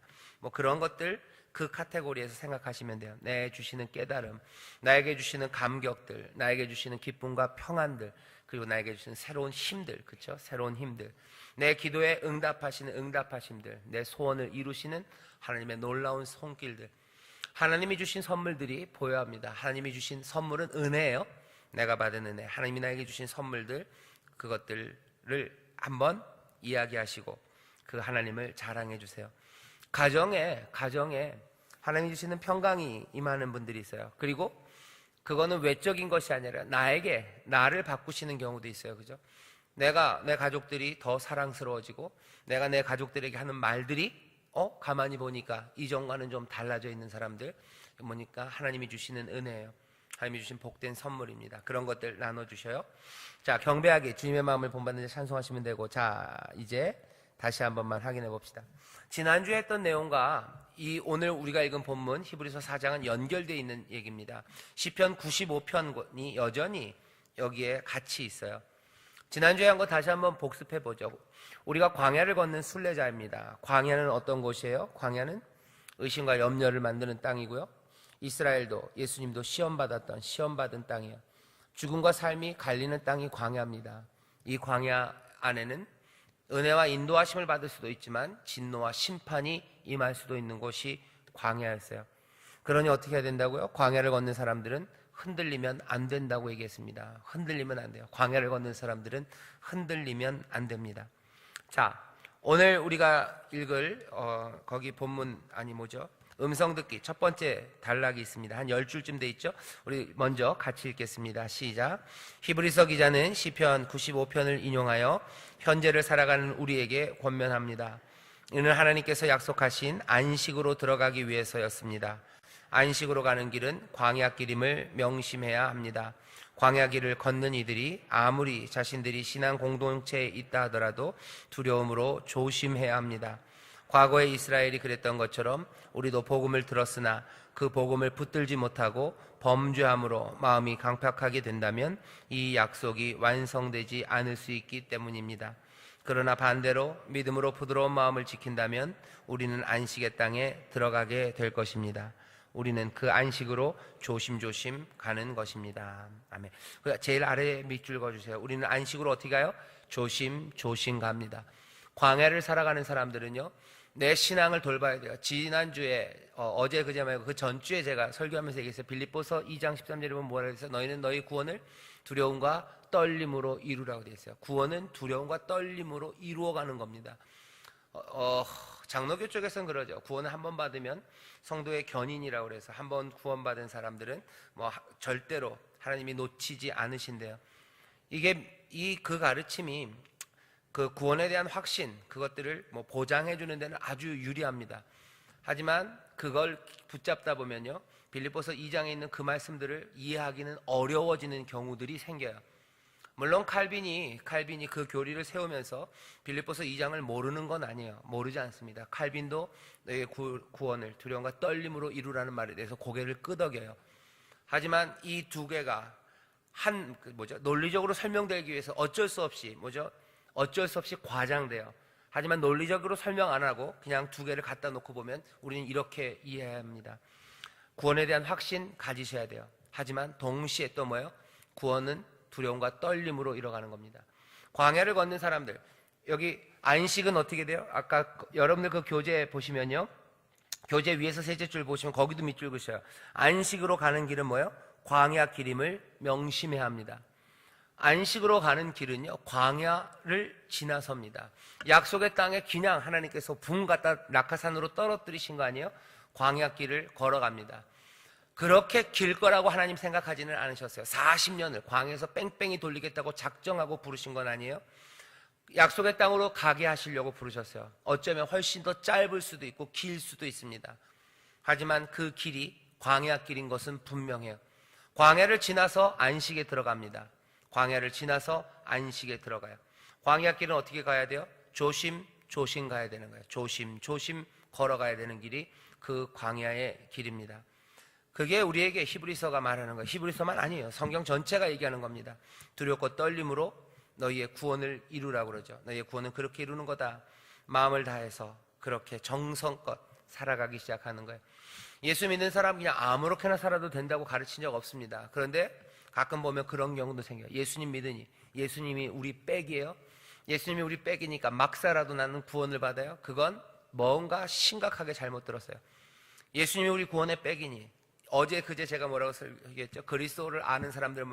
그런 것들 그 카테고리에서 생각하시면 돼요. 내 주시는 깨달음, 나에게 주시는 감격들, 나에게 주시는 기쁨과 평안들, 그리고 나에게 주시는 새로운 힘들, 그렇죠? 새로운 힘들, 내 기도에 응답하시는 응답하심들, 내 소원을 이루시는 하나님의 놀라운 손길들, 하나님이 주신 선물들이 보여합니다. 하나님이 주신 선물은 은혜예요. 내가 받은 은혜, 하나님이 나에게 주신 선물들, 그것들을 한번 이야기하시고 그 하나님을 자랑해 주세요. 가정에 하나님이 주시는 평강이 임하는 분들이 있어요. 그리고 그거는 외적인 것이 아니라 나를 바꾸시는 경우도 있어요. 그죠? 내가 내 가족들이 더 사랑스러워지고 내가 내 가족들에게 하는 말들이 가만히 보니까 이전과는 좀 달라져 있는 사람들 보니까 하나님이 주시는 은혜예요. 하나님이 주신 복된 선물입니다. 그런 것들 나눠주셔요. 자, 경배하게 주님의 마음을 본받는 자 찬송하시면 되고, 자, 이제 다시 한 번만 확인해 봅시다. 지난주에 했던 내용과 오늘 우리가 읽은 본문 히브리서 4장은 연결되어 있는 얘기입니다. 시편 95편이 여전히 여기에 같이 있어요. 지난주에 한 거 다시 한번 복습해 보죠. 우리가 광야를 걷는 순례자입니다. 광야는 어떤 곳이에요? 광야는 의심과 염려를 만드는 땅이고요. 이스라엘도 예수님도 시험받은 땅이에요. 죽음과 삶이 갈리는 땅이 광야입니다. 이 광야 안에는 은혜와 인도하심을 받을 수도 있지만 진노와 심판이 임할 수도 있는 곳이 광야였어요. 그러니 어떻게 해야 된다고요? 광야를 걷는 사람들은 흔들리면 안 된다고 얘기했습니다. 흔들리면 안 돼요. 광야를 걷는 사람들은 흔들리면 안 됩니다. 자, 오늘 우리가 읽을 거기 본문 음성 듣기 첫 번째 단락이 있습니다. 한 10줄쯤 돼 있죠. 우리 먼저 같이 읽겠습니다. 시작. 히브리서 기자는 시편 95편을 인용하여 현재를 살아가는 우리에게 권면합니다. 이는 하나님께서 약속하신 안식으로 들어가기 위해서였습니다. 안식으로 가는 길은 광야길임을 명심해야 합니다. 광야길을 걷는 이들이 아무리 자신들이 신앙 공동체에 있다 하더라도 두려움으로 조심해야 합니다. 과거에 이스라엘이 그랬던 것처럼 우리도 복음을 들었으나 그 복음을 붙들지 못하고 범죄함으로 마음이 강팍하게 된다면 이 약속이 완성되지 않을 수 있기 때문입니다. 그러나 반대로 믿음으로 부드러운 마음을 지킨다면 우리는 안식의 땅에 들어가게 될 것입니다. 우리는 그 안식으로 조심조심 가는 것입니다. 아멘. 제일 아래 밑줄 그어주세요. 우리는 안식으로 어떻게 가요? 조심조심 갑니다. 광야를 살아가는 사람들은요, 내 신앙을 돌봐야 돼요. 지난주에 어제 그제 말고 그 전주에 제가 설교하면서 얘기했어요. 빌립보서 2장 13절에 보면 뭐라 그랬어요? 너희는 너희 구원을 두려움과 떨림으로 이루라고 되어 있어요. 구원은 두려움과 떨림으로 이루어가는 겁니다. 장로교 쪽에서는 그러죠. 구원을 한 번 받으면 성도의 견인이라고 그래서 한 번 구원받은 사람들은 절대로 하나님이 놓치지 않으신대요. 그 가르침이 그 구원에 대한 확신, 그것들을 보장해 주는 데는 아주 유리합니다. 하지만 그걸 붙잡다 보면요, 빌립보서 2장에 있는 그 말씀들을 이해하기는 어려워지는 경우들이 생겨요. 물론 칼빈이 그 교리를 세우면서 빌립보서 2장을 모르는 건 아니에요. 모르지 않습니다. 칼빈도 너의 구원을 두려움과 떨림으로 이루라는 말에 대해서 고개를 끄덕여요. 하지만 이 두 개가 논리적으로 설명되기 위해서 어쩔 수 없이 과장돼요. 하지만 논리적으로 설명 안 하고 그냥 두 개를 갖다 놓고 보면 우리는 이렇게 이해해야 합니다. 구원에 대한 확신 가지셔야 돼요. 하지만 동시에 또 구원은 두려움과 떨림으로 이뤄가는 겁니다. 광야를 걷는 사람들, 여기 안식은 어떻게 돼요? 아까 여러분들 그 교재 보시면요, 교재 위에서 셋째 줄 보시면 거기도 밑줄 그으셔요. 안식으로 가는 길은 광야 길임을 명심해야 합니다. 안식으로 가는 길은요, 광야를 지나섭니다. 약속의 땅에 그냥 하나님께서 붕 갖다 낙하산으로 떨어뜨리신 거 아니에요? 광야 길을 걸어갑니다. 그렇게 길 거라고 하나님 생각하지는 않으셨어요. 40년을 광야에서 뺑뺑이 돌리겠다고 작정하고 부르신 건 아니에요. 약속의 땅으로 가게 하시려고 부르셨어요. 어쩌면 훨씬 더 짧을 수도 있고 길 수도 있습니다. 하지만 그 길이 광야 길인 것은 분명해요. 광야를 지나서 안식에 들어갑니다. 광야를 지나서 안식에 들어가요. 광야 길은 어떻게 가야 돼요? 조심조심 가야 되는 거예요. 조심조심 걸어가야 되는 길이 그 광야의 길입니다. 그게 우리에게 히브리서가 말하는 거예요. 히브리서만 아니에요. 성경 전체가 얘기하는 겁니다. 두렵고 떨림으로 너희의 구원을 이루라고 그러죠. 너희의 구원은 그렇게 이루는 거다. 마음을 다해서 그렇게 정성껏 살아가기 시작하는 거예요. 예수 믿는 사람 그냥 아무렇게나 살아도 된다고 가르친 적 없습니다. 그런데 가끔 보면 그런 경우도 생겨요. 예수님 믿으니 예수님이 우리 백이에요. 예수님이 우리 백이니까 막 살아도 나는 구원을 받아요. 그건 뭔가 심각하게 잘못 들었어요. 예수님이 우리 구원의 백이니, 어제 그제 제가 뭐라고 얘기했죠? 그리스도를 아는 사람들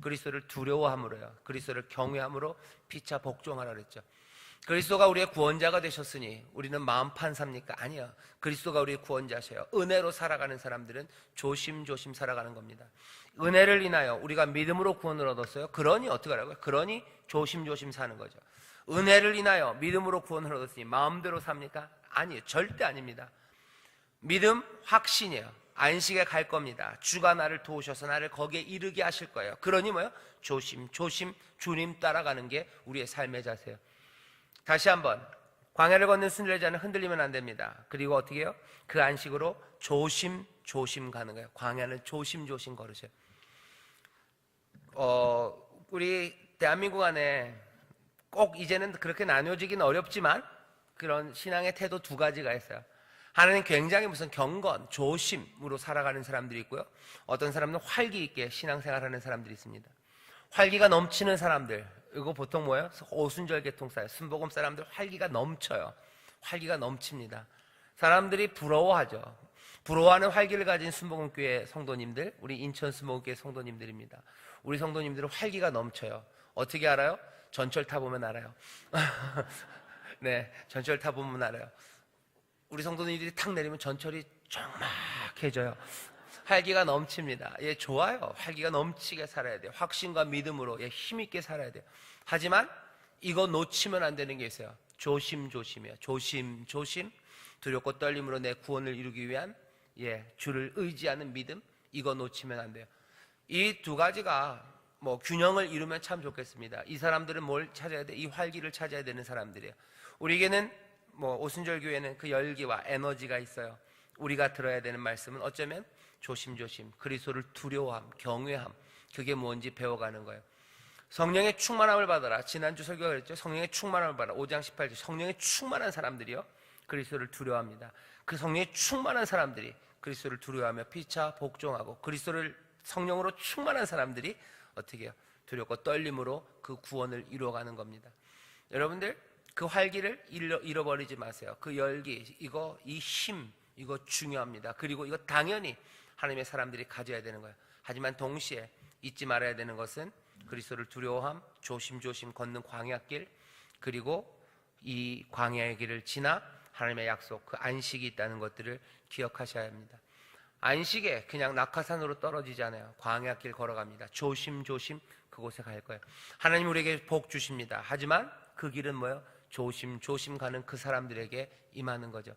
그리스도를 두려워함으로요, 그리스도를 경외함으로 피차 복종하라 그랬죠. 그리스도가 우리의 구원자가 되셨으니 우리는 마음 판사입니까? 아니요. 그리스도가 우리의 구원자셔요. 은혜로 살아가는 사람들은 조심조심 살아가는 겁니다. 은혜를 인하여 우리가 믿음으로 구원을 얻었어요. 그러니 어떻게 하라고요? 그러니 조심조심 사는 거죠. 은혜를 인하여 믿음으로 구원을 얻었으니 마음대로 삽니까? 아니에요. 절대 아닙니다. 믿음 확신이에요. 안식에 갈 겁니다. 주가 나를 도우셔서 나를 거기에 이르게 하실 거예요. 그러니 조심조심 주님 따라가는 게 우리의 삶의 자세예요. 다시 한번, 광야를 걷는 순례자는 흔들리면 안 됩니다. 그리고 어떻게 해요? 그 안식으로 조심조심 가는 거예요. 광야는 조심조심 걸으세요. 우리 대한민국 안에 꼭 이제는 그렇게 나뉘어지긴 어렵지만 그런 신앙의 태도 두 가지가 있어요. 하나님 굉장히 무슨 경건, 조심으로 살아가는 사람들이 있고요. 어떤 사람은 활기 있게 신앙생활하는 사람들이 있습니다. 활기가 넘치는 사람들, 이거 보통 뭐예요? 오순절 계통사예요. 순복음 사람들 활기가 넘쳐요. 활기가 넘칩니다. 사람들이 부러워하죠. 부러워하는 활기를 가진 순복음교회 성도님들, 우리 인천 순복음교회 성도님들입니다. 우리 성도님들은 활기가 넘쳐요. 어떻게 알아요? 전철 타보면 알아요. 네, 전철 타보면 알아요. 우리 성도님들이 탁 내리면 전철이 쫙막해져요. 활기가 넘칩니다. 예, 좋아요. 활기가 넘치게 살아야 돼요. 확신과 믿음으로 힘있게 살아야 돼요. 하지만 이거 놓치면 안 되는 게 있어요. 조심조심이에요. 조심조심. 두렵고 떨림으로 내 구원을 이루기 위한 주를 의지하는 믿음, 이거 놓치면 안 돼요. 이 두 가지가 균형을 이루면 참 좋겠습니다. 이 사람들은 뭘 찾아야 돼? 이 활기를 찾아야 되는 사람들이에요. 우리에게는 오순절 교회는 그 열기와 에너지가 있어요. 우리가 들어야 되는 말씀은 어쩌면 조심조심, 그리스도를 두려워함, 경외함, 그게 뭔지 배워가는 거예요. 성령의 충만함을 받아라. 지난주 설교가 그랬죠. 성령의 충만함을 받아라. 5장 18절. 성령의 충만한 사람들이요, 그리스도를 두려워합니다. 그 성령의 충만한 사람들이 그리스도를 두려워하며 피차 복종하고, 그리스도를 성령으로 충만한 사람들이 어떻게 해요? 두렵고 떨림으로 그 구원을 이루어가는 겁니다. 여러분들 그 활기를 잃어버리지 마세요. 그 열기, 이 힘, 이거 중요합니다. 그리고 이거 당연히 하나님의 사람들이 가져야 되는 거예요. 하지만 동시에 잊지 말아야 되는 것은 그리스도를 두려워함, 조심조심 걷는 광야길, 그리고 이 광야의 길을 지나 하나님의 약속, 그 안식이 있다는 것들을 기억하셔야 합니다. 안식에 그냥 낙하산으로 떨어지지 않아요. 광야길 걸어갑니다. 조심조심 그곳에 갈 거예요. 하나님 우리에게 복 주십니다. 하지만 그 길은 뭐예요? 조심조심 가는 그 사람들에게 임하는 거죠.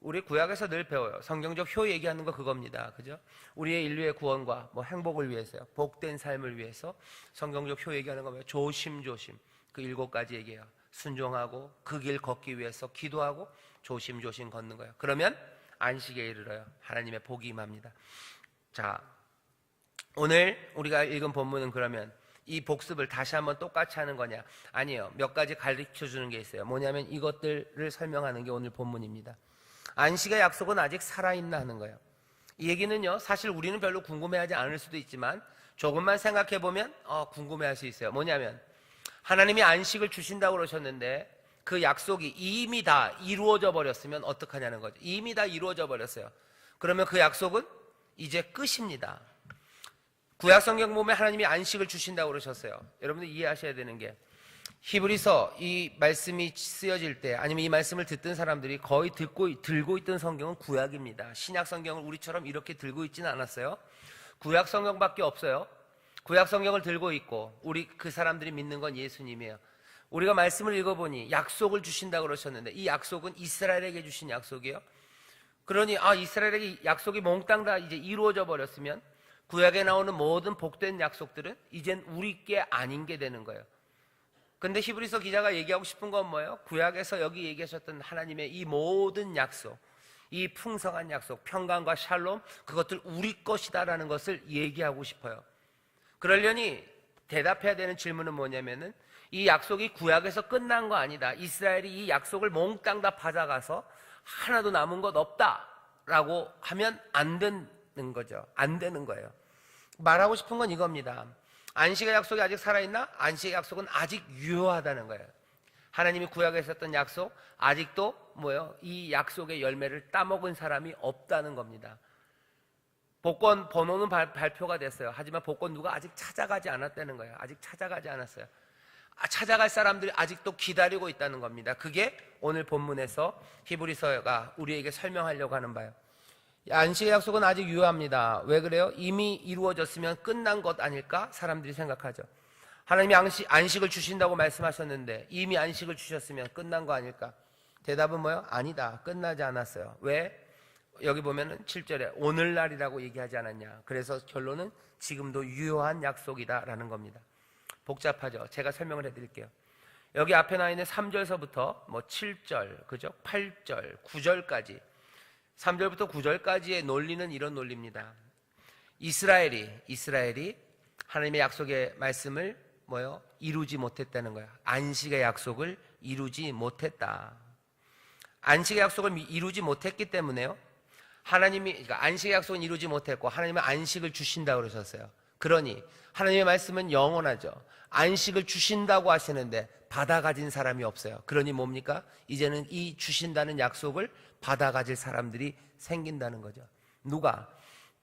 우리 구약에서 늘 배워요. 성경적 효 얘기하는 거 그겁니다. 그죠? 우리의 인류의 구원과 행복을 위해서요, 복된 삶을 위해서 성경적 효 얘기하는 거면 조심조심, 그 7가지 얘기해요. 순종하고 그 길 걷기 위해서 기도하고 조심조심 걷는 거예요. 그러면 안식에 이르러요. 하나님의 복이 임합니다. 자, 오늘 우리가 읽은 본문은 그러면 이 복습을 다시 한번 똑같이 하는 거냐? 아니에요. 몇 가지 가르쳐 주는 게 있어요. 뭐냐면 이것들을 설명하는 게 오늘 본문입니다. 안식의 약속은 아직 살아있나 하는 거예요. 이 얘기는요, 사실 우리는 별로 궁금해하지 않을 수도 있지만 조금만 생각해 보면 궁금해할 수 있어요. 뭐냐면 하나님이 안식을 주신다고 그러셨는데 그 약속이 이미 다 이루어져 버렸으면 어떡하냐는 거죠. 이미 다 이루어져 버렸어요. 그러면 그 약속은 이제 끝입니다. 구약 성경 보면 하나님이 안식을 주신다고 그러셨어요. 여러분들 이해하셔야 되는 게, 히브리서 이 말씀이 쓰여질 때, 아니면 이 말씀을 듣던 사람들이 거의 들고 있던 성경은 구약입니다. 신약 성경을 우리처럼 이렇게 들고 있지는 않았어요. 구약 성경밖에 없어요. 구약 성경을 들고 있고 우리 그 사람들이 믿는 건 예수님이에요. 우리가 말씀을 읽어보니 약속을 주신다고 그러셨는데 이 약속은 이스라엘에게 주신 약속이에요. 그러니 이스라엘에게 약속이 몽땅 다 이제 이루어져 버렸으면 구약에 나오는 모든 복된 약속들은 이젠 우리 게 아닌 게 되는 거예요. 근데 히브리서 기자가 얘기하고 싶은 건 뭐예요? 구약에서 여기 얘기하셨던 하나님의 이 모든 약속, 이 풍성한 약속, 평강과 샬롬, 그것들 우리 것이다라는 것을 얘기하고 싶어요. 그러려니 대답해야 되는 질문은 뭐냐면은 이 약속이 구약에서 끝난 거 아니다. 이스라엘이 이 약속을 몽땅 다 받아가서 하나도 남은 것 없다라고 하면 안 되는 거죠. 안 되는 거예요. 말하고 싶은 건 이겁니다. 안식의 약속이 아직 살아있나? 안식의 약속은 아직 유효하다는 거예요. 하나님이 구약에 있었던 약속, 아직도 이 약속의 열매를 따먹은 사람이 없다는 겁니다. 복권 번호는 발표가 됐어요. 하지만 복권 누가 아직 찾아가지 않았다는 거예요. 아직 찾아가지 않았어요. 찾아갈 사람들이 아직도 기다리고 있다는 겁니다. 그게 오늘 본문에서 히브리서가 우리에게 설명하려고 하는 바예요. 안식의 약속은 아직 유효합니다. 왜 그래요? 이미 이루어졌으면 끝난 것 아닐까? 사람들이 생각하죠. 하나님이 안식을 주신다고 말씀하셨는데 이미 안식을 주셨으면 끝난 거 아닐까? 대답은 뭐예요? 아니다. 끝나지 않았어요. 왜? 여기 보면은 7절에 오늘날이라고 얘기하지 않았냐. 그래서 결론은 지금도 유효한 약속이다라는 겁니다. 복잡하죠. 제가 설명을 해드릴게요. 여기 앞에 나와 있는 3절서부터 7절, 그죠? 8절, 9절까지 3절부터 9절까지의 논리는 이런 논리입니다. 이스라엘이 하나님의 약속의 말씀을 이루지 못했다는 거야. 안식의 약속을 이루지 못했다. 안식의 약속을 이루지 못했기 때문에요. 그러니까 안식의 약속은 이루지 못했고 하나님은 안식을 주신다고 그러셨어요. 그러니 하나님의 말씀은 영원하죠. 안식을 주신다고 하시는데 받아 가진 사람이 없어요. 그러니 뭡니까? 이제는 이 주신다는 약속을 받아 가질 사람들이 생긴다는 거죠. 누가?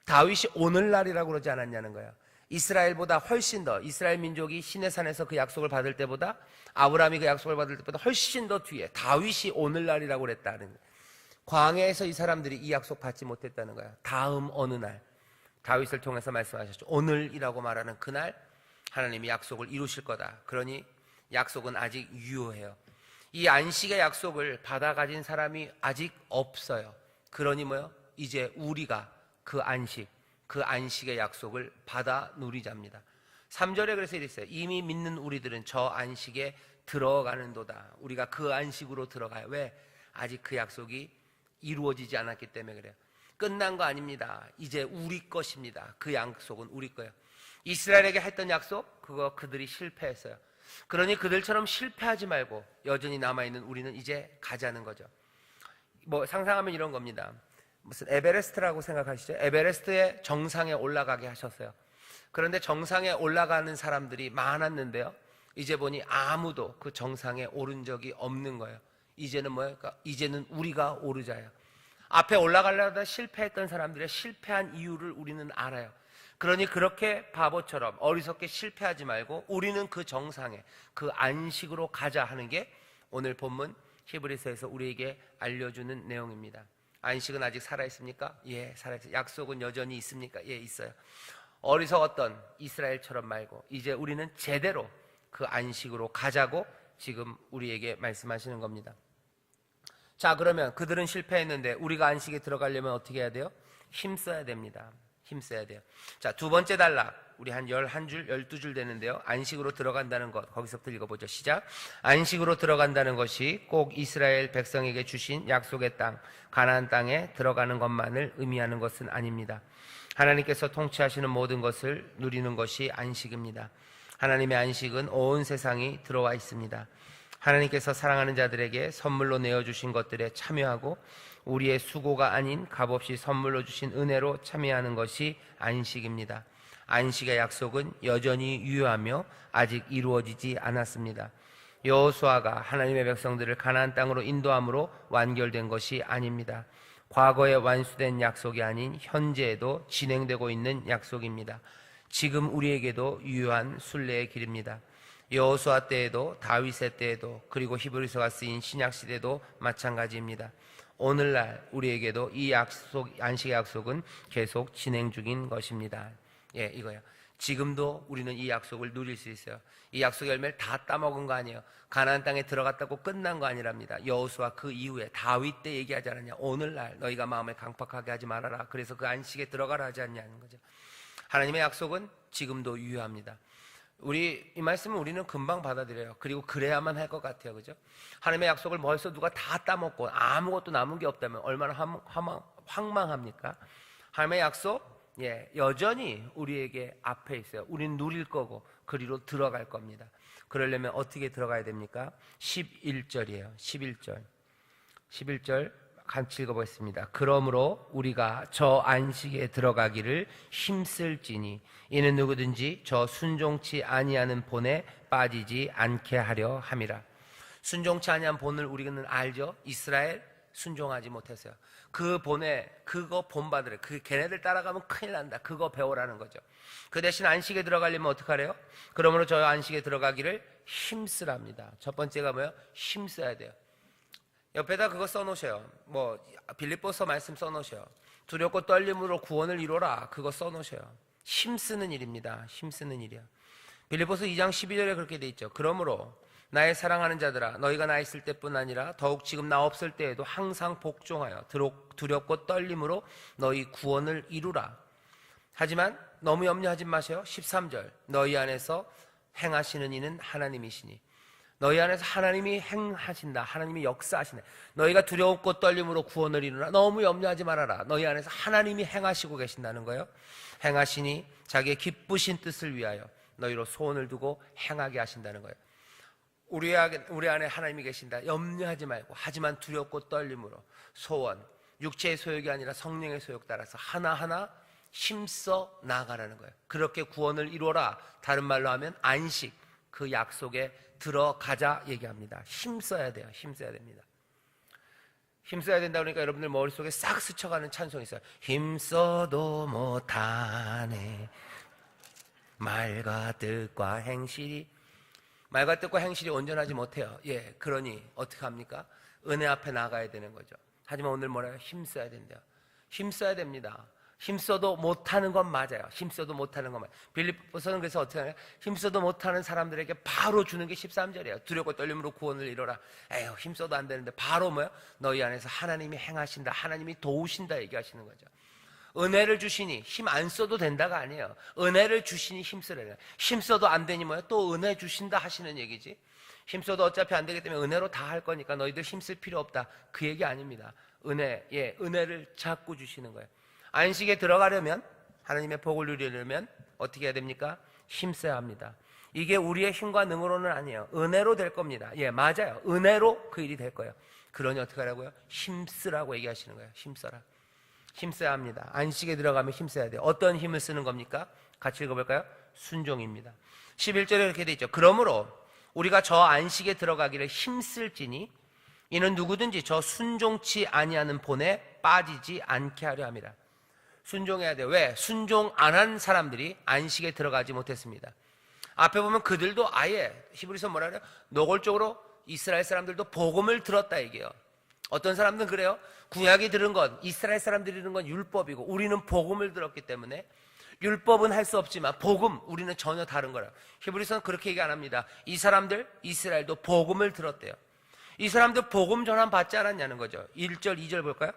다윗이 오늘날이라고 그러지 않았냐는 거예요. 이스라엘보다 훨씬 더, 이스라엘 민족이 시내산에서 그 약속을 받을 때보다, 아브라함이 그 약속을 받을 때보다 훨씬 더 뒤에 다윗이 오늘날이라고 그랬다는 거예요. 광야에서 이 사람들이 이 약속 받지 못했다는 거예요. 다음 어느 날 다윗을 통해서 말씀하셨죠. 오늘이라고 말하는 그날 하나님이 약속을 이루실 거다. 그러니 약속은 아직 유효해요. 이 안식의 약속을 받아 가진 사람이 아직 없어요. 그러니 뭐요? 이제 우리가 그 안식의 약속을 받아 누리자입니다. 3절에 그래서 이랬어요. 이미 믿는 우리들은 저 안식에 들어가는도다. 우리가 그 안식으로 들어가요. 왜? 아직 그 약속이 이루어지지 않았기 때문에 그래요. 끝난 거 아닙니다. 이제 우리 것입니다. 그 약속은 우리 거예요. 이스라엘에게 했던 약속, 그거 그들이 실패했어요. 그러니 그들처럼 실패하지 말고 여전히 남아있는 우리는 이제 가자는 거죠. 뭐 상상하면 이런 겁니다. 무슨 에베레스트라고 생각하시죠? 에베레스트의 정상에 올라가게 하셨어요. 그런데 정상에 올라가는 사람들이 많았는데요, 이제 보니 아무도 그 정상에 오른 적이 없는 거예요. 이제는 뭐예요? 그러니까 이제는 우리가 오르자예요. 앞에 올라가려다 실패했던 사람들의 실패한 이유를 우리는 알아요. 그러니 그렇게 바보처럼 어리석게 실패하지 말고 우리는 그 정상에, 그 안식으로 가자 하는 게 오늘 본문 히브리서에서 우리에게 알려주는 내용입니다. 안식은 아직 살아있습니까? 예, 살아있어요. 약속은 여전히 있습니까? 예, 있어요. 어리석었던 이스라엘처럼 말고 이제 우리는 제대로 그 안식으로 가자고 지금 우리에게 말씀하시는 겁니다. 자, 그러면 그들은 실패했는데 우리가 안식에 들어가려면 어떻게 해야 돼요? 힘써야 됩니다. 힘써야 돼요. 자, 두 번째 단락. 우리 한 11줄, 12줄 되는데요. 안식으로 들어간다는 것. 거기서부터 읽어보죠. 시작. 안식으로 들어간다는 것이 꼭 이스라엘 백성에게 주신 약속의 땅, 가나안 땅에 들어가는 것만을 의미하는 것은 아닙니다. 하나님께서 통치하시는 모든 것을 누리는 것이 안식입니다. 하나님의 안식은 온 세상이 들어와 있습니다. 하나님께서 사랑하는 자들에게 선물로 내어주신 것들에 참여하고 우리의 수고가 아닌 값없이 선물로 주신 은혜로 참여하는 것이 안식입니다. 안식의 약속은 여전히 유효하며 아직 이루어지지 않았습니다. 여호수아가 하나님의 백성들을 가나안 땅으로 인도함으로 완결된 것이 아닙니다. 과거에 완수된 약속이 아닌 현재에도 진행되고 있는 약속입니다. 지금 우리에게도 유효한 순례의 길입니다. 여호수아 때에도 다윗의 때에도 그리고 히브리서가 쓰인 신약 시대도 마찬가지입니다. 오늘날 우리에게도 이 안식의 약속은 계속 진행 중인 것입니다. 예, 이거요. 지금도 우리는 이 약속을 누릴 수 있어요. 이 약속의 열매를 다 따먹은 거 아니에요. 가나안 땅에 들어갔다고 끝난 거 아니랍니다. 여호수아 그 이후에 다윗 때 얘기하지 않았냐. 오늘날 너희가 마음을 강팍하게 하지 말아라. 그래서 그 안식에 들어가라 하지 않냐는 거죠. 하나님의 약속은 지금도 유효합니다. 이 말씀은 우리는 금방 받아들여요. 그리고 그래야만 할 것 같아요. 그죠? 하나님의 약속을 벌써 누가 다 따먹고 아무것도 남은 게 없다면 얼마나 황망합니까? 하나님의 약속, 예, 여전히 우리에게 앞에 있어요. 우리는 누릴 거고 그리로 들어갈 겁니다. 그러려면 어떻게 들어가야 됩니까? 11절이에요. 11절 같이 읽어보겠습니다. 그러므로 우리가 저 안식에 들어가기를 힘쓸지니 이는 누구든지 저 순종치 아니하는 본에 빠지지 않게 하려 함이라. 순종치 아니한 본을 우리는 알죠? 이스라엘 순종하지 못했어요. 그 본에 그거 본받으래. 걔네들 따라가면 큰일 난다. 그거 배우라는 거죠. 그 대신 안식에 들어가려면 어떡하래요? 그러므로 저 안식에 들어가기를 힘쓰랍니다. 첫 번째가 뭐예요? 힘써야 돼요. 옆에다 그거 써놓으셔요. 빌립보서 말씀 써놓으셔요. 두렵고 떨림으로 구원을 이루라. 그거 써놓으셔요. 힘쓰는 일입니다. 힘쓰는 일이야. 빌립보서 2장 12절에 그렇게 돼 있죠. 그러므로 나의 사랑하는 자들아, 너희가 나 있을 때뿐 아니라 더욱 지금 나 없을 때에도 항상 복종하여 두렵고 떨림으로 너희 구원을 이루라. 하지만 너무 염려하지 마세요. 13절 너희 안에서 행하시는 이는 하나님이시니. 너희 안에서 하나님이 행하신다. 하나님이 역사하시네. 너희가 두렵고 떨림으로 구원을 이루라. 너무 염려하지 말아라. 너희 안에서 하나님이 행하시고 계신다는 거예요. 행하시니 자기의 기쁘신 뜻을 위하여 너희로 소원을 두고 행하게 하신다는 거예요. 우리 안에 하나님이 계신다. 염려하지 말고, 하지만 두렵고 떨림으로 소원, 육체의 소욕이 아니라 성령의 소욕 따라서 하나하나 힘써 나아가라는 거예요. 그렇게 구원을 이루어라. 다른 말로 하면 안식, 그 약속에 들어가자 얘기합니다. 힘써야 돼요. 힘써야 됩니다. 힘써야 된다 그러니까 여러분들 머릿속에 싹 스쳐가는 찬송이 있어요. 힘써도 못하네 말과 뜻과 행실이. 말과 뜻과 행실이 온전하지 못해요. 예, 그러니 어떻게 합니까? 은혜 앞에 나가야 되는 거죠. 하지만 오늘 뭐라요? 힘써야 된대요. 힘써야 됩니다. 힘써도 못하는 건 맞아요. 힘써도 못하는 건 맞아요. 빌립보서는 그래서 어떻게 하냐? 힘써도 못하는 사람들에게 바로 주는 게 13절이에요. 두렵고 떨림으로 구원을 이뤄라. 에휴, 힘써도 안 되는데 바로 뭐야? 너희 안에서 하나님이 행하신다. 하나님이 도우신다 얘기하시는 거죠. 은혜를 주시니 힘 안 써도 된다가 아니에요. 은혜를 주시니 힘쓰래요. 힘써도 안 되니 뭐야? 또 은혜 주신다 하시는 얘기지. 힘써도 어차피 안 되기 때문에 은혜로 다 할 거니까 너희들 힘쓸 필요 없다. 그 얘기 아닙니다. 은혜를 자꾸 주시는 거예요. 안식에 들어가려면, 하나님의 복을 누리려면 어떻게 해야 됩니까? 힘써야 합니다. 이게 우리의 힘과 능으로는 아니에요. 은혜로 될 겁니다. 예, 맞아요. 은혜로 그 일이 될 거예요. 그러니 어떻게 하라고요? 힘쓰라고 얘기하시는 거예요. 힘써라. 힘써야 합니다. 안식에 들어가면 힘써야 돼요. 어떤 힘을 쓰는 겁니까? 같이 읽어볼까요? 순종입니다. 11절에 이렇게 돼 있죠. 그러므로 우리가 저 안식에 들어가기를 힘쓸지니 이는 누구든지 저 순종치 아니하는 본에 빠지지 않게 하려 함이라. 순종해야 돼요. 왜? 순종 안 한 사람들이 안식에 들어가지 못했습니다. 앞에 보면 그들도 아예 히브리서 뭐라 그래요? 노골적으로 이스라엘 사람들도 복음을 들었다 얘기해요. 어떤 사람들은 그래요. 구약이 들은 건, 이스라엘 사람들이 들은 건 율법이고 우리는 복음을 들었기 때문에 율법은 할 수 없지만 복음, 우리는 전혀 다른 거라. 히브리서는 그렇게 얘기 안 합니다. 이 사람들, 이스라엘도 복음을 들었대요. 이 사람들 복음 전환 받지 않았냐는 거죠. 1절, 2절 볼까요?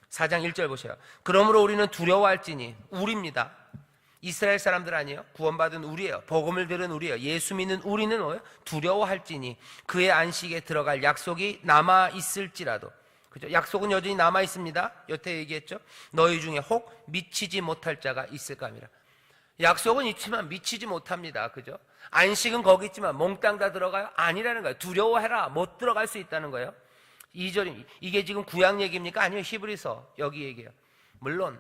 4장 1절 보세요. 그러므로 우리는 두려워할지니, 우리입니다. 이스라엘 사람들 아니에요. 구원받은 우리예요. 복음을 들은 우리예요. 예수 믿는 우리는 뭐예요? 두려워할지니 그의 안식에 들어갈 약속이 남아 있을지라도. 그죠? 약속은 여전히 남아 있습니다. 여태 얘기했죠. 너희 중에 혹 미치지 못할 자가 있을까 합니다. 약속은 있지만 미치지 못합니다. 그죠? 안식은 거기 있지만 몽땅 다 들어가요? 아니라는 거예요. 두려워해라. 못 들어갈 수 있다는 거예요. 2절이 이게 지금 구약 얘기입니까? 아니요, 히브리서 여기 얘기예요. 물론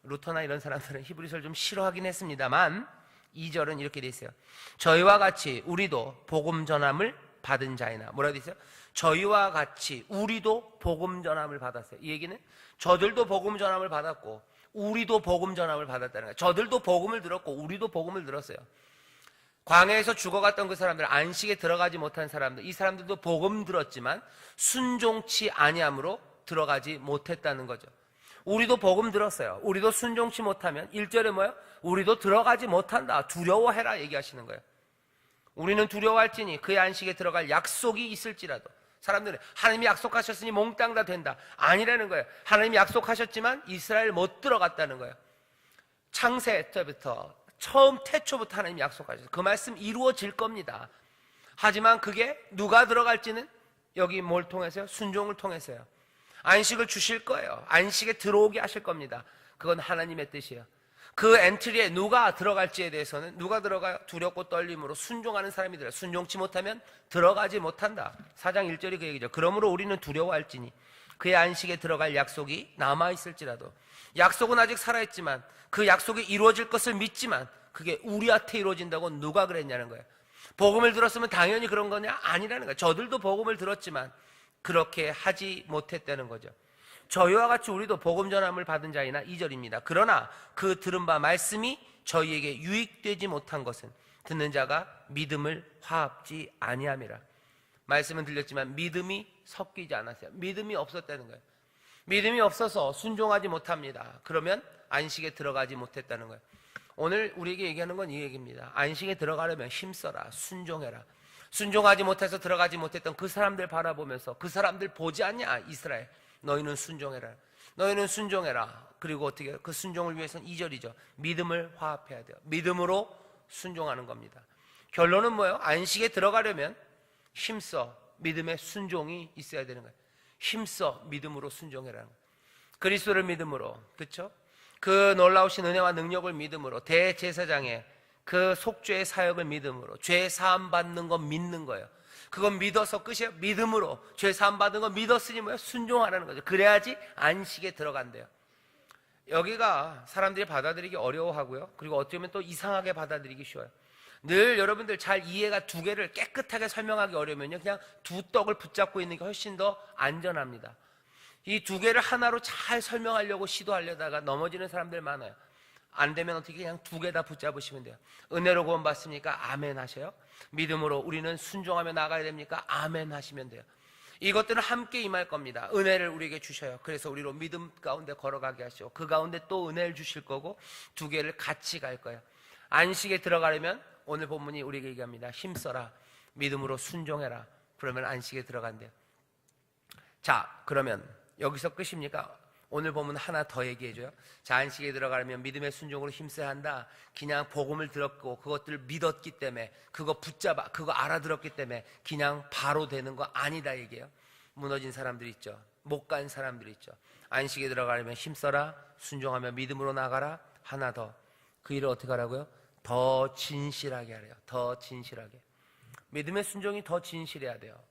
루터나 이런 사람들은 히브리서를 좀 싫어하긴 했습니다만 2절은 이렇게 돼 있어요. 저희와 같이 우리도 복음 전함을 받은 자이나. 뭐라고 돼 있어요? 저희와 같이 우리도 복음 전함을 받았어요. 이 얘기는 저들도 복음 전함을 받았고 우리도 복음 전함을 받았다는 거예요. 저들도 복음을 들었고 우리도 복음을 들었어요. 광야에서 죽어갔던 그 사람들, 안식에 들어가지 못한 사람들, 이 사람들도 복음 들었지만 순종치 아니함으로 들어가지 못했다는 거죠. 우리도 복음 들었어요. 우리도 순종치 못하면 1절에 뭐예요? 우리도 들어가지 못한다. 두려워해라 얘기하시는 거예요. 우리는 두려워할지니 그의 안식에 들어갈 약속이 있을지라도. 사람들은 하나님이 약속하셨으니 몽땅 다 된다. 아니라는 거예요. 하나님이 약속하셨지만 이스라엘 못 들어갔다는 거예요. 창세 때부터 처음 태초부터 하나님이 약속하셨어요. 그 말씀 이루어질 겁니다. 하지만 그게 누가 들어갈지는 여기 뭘 통해서요? 순종을 통해서요. 안식을 주실 거예요. 안식에 들어오게 하실 겁니다. 그건 하나님의 뜻이에요. 그 엔트리에 누가 들어갈지에 대해서는 누가 들어가요? 두렵고 떨림으로 순종하는 사람이 들어요. 순종치 못하면 들어가지 못한다. 4장 1절이 그 얘기죠. 그러므로 우리는 두려워할지니 그의 안식에 들어갈 약속이 남아있을지라도. 약속은 아직 살아있지만 그 약속이 이루어질 것을 믿지만 그게 우리한테 이루어진다고 누가 그랬냐는 거예요. 복음을 들었으면 당연히 그런 거냐? 아니라는 거예요. 저들도 복음을 들었지만 그렇게 하지 못했다는 거죠. 저희와 같이 우리도 복음 전함을 받은 자이나 2절입니다. 그러나 그 들은 바 말씀이 저희에게 유익되지 못한 것은 듣는 자가 믿음을 화합지 아니함이라. 말씀은 들렸지만 믿음이 섞이지 않았어요. 믿음이 없었다는 거예요. 믿음이 없어서 순종하지 못합니다. 그러면 안식에 들어가지 못했다는 거예요. 오늘 우리에게 얘기하는 건 이 얘기입니다. 안식에 들어가려면 힘써라. 순종해라. 순종하지 못해서 들어가지 못했던 그 사람들 바라보면서 그 사람들 보지 않냐? 이스라엘. 너희는 순종해라. 너희는 순종해라. 그리고 어떻게 그 순종을 위해서는 2절이죠. 믿음을 화합해야 돼요. 믿음으로 순종하는 겁니다. 결론은 뭐예요? 안식에 들어가려면 힘써 믿음의 순종이 있어야 되는 거예요. 힘써 믿음으로 순종해라는 거예요. 그리스도를 믿음으로, 그렇죠? 그 놀라우신 은혜와 능력을 믿음으로, 대제사장의 그 속죄의 사역을 믿음으로, 죄 사함 받는 거 믿는 거예요. 그건 믿어서 끝이에요. 믿음으로 죄 사함 받은 거 믿었으니 뭐예요? 순종하라는 거죠. 그래야지 안식에 들어간대요. 여기가 사람들이 받아들이기 어려워하고요, 그리고 어쩌면 또 이상하게 받아들이기 쉬워요. 늘 여러분들 잘 이해가 두 개를 깨끗하게 설명하기 어려우면요, 그냥 두 떡을 붙잡고 있는 게 훨씬 더 안전합니다. 이 두 개를 하나로 잘 설명하려고 시도하려다가 넘어지는 사람들 많아요. 안 되면 어떻게 그냥 두 개 다 붙잡으시면 돼요. 은혜로 구원 받습니까? 아멘 하셔요. 믿음으로 우리는 순종하며 나가야 됩니까? 아멘 하시면 돼요. 이것들은 함께 임할 겁니다. 은혜를 우리에게 주셔요. 그래서 우리로 믿음 가운데 걸어가게 하시고 그 가운데 또 은혜를 주실 거고 두 개를 같이 갈 거예요. 안식에 들어가려면 오늘 본문이 우리에게 얘기합니다. 힘써라, 믿음으로 순종해라. 그러면 안식에 들어간대요. 자, 그러면 여기서 끝입니까? 오늘 본문 하나 더 얘기해줘요. 자, 안식에 들어가려면 믿음의 순종으로 힘써야 한다. 그냥 복음을 들었고 그것들을 믿었기 때문에, 그거 붙잡아, 그거 알아들었기 때문에 그냥 바로 되는 거 아니다 얘기예요. 무너진 사람들 있죠. 못 간 사람들 있죠. 안식에 들어가려면 힘써라, 순종하며 믿음으로 나가라. 하나 더, 그 일을 어떻게 하라고요? 더 진실하게 하래요. 더 진실하게. 믿음의 순종이 더 진실해야 돼요.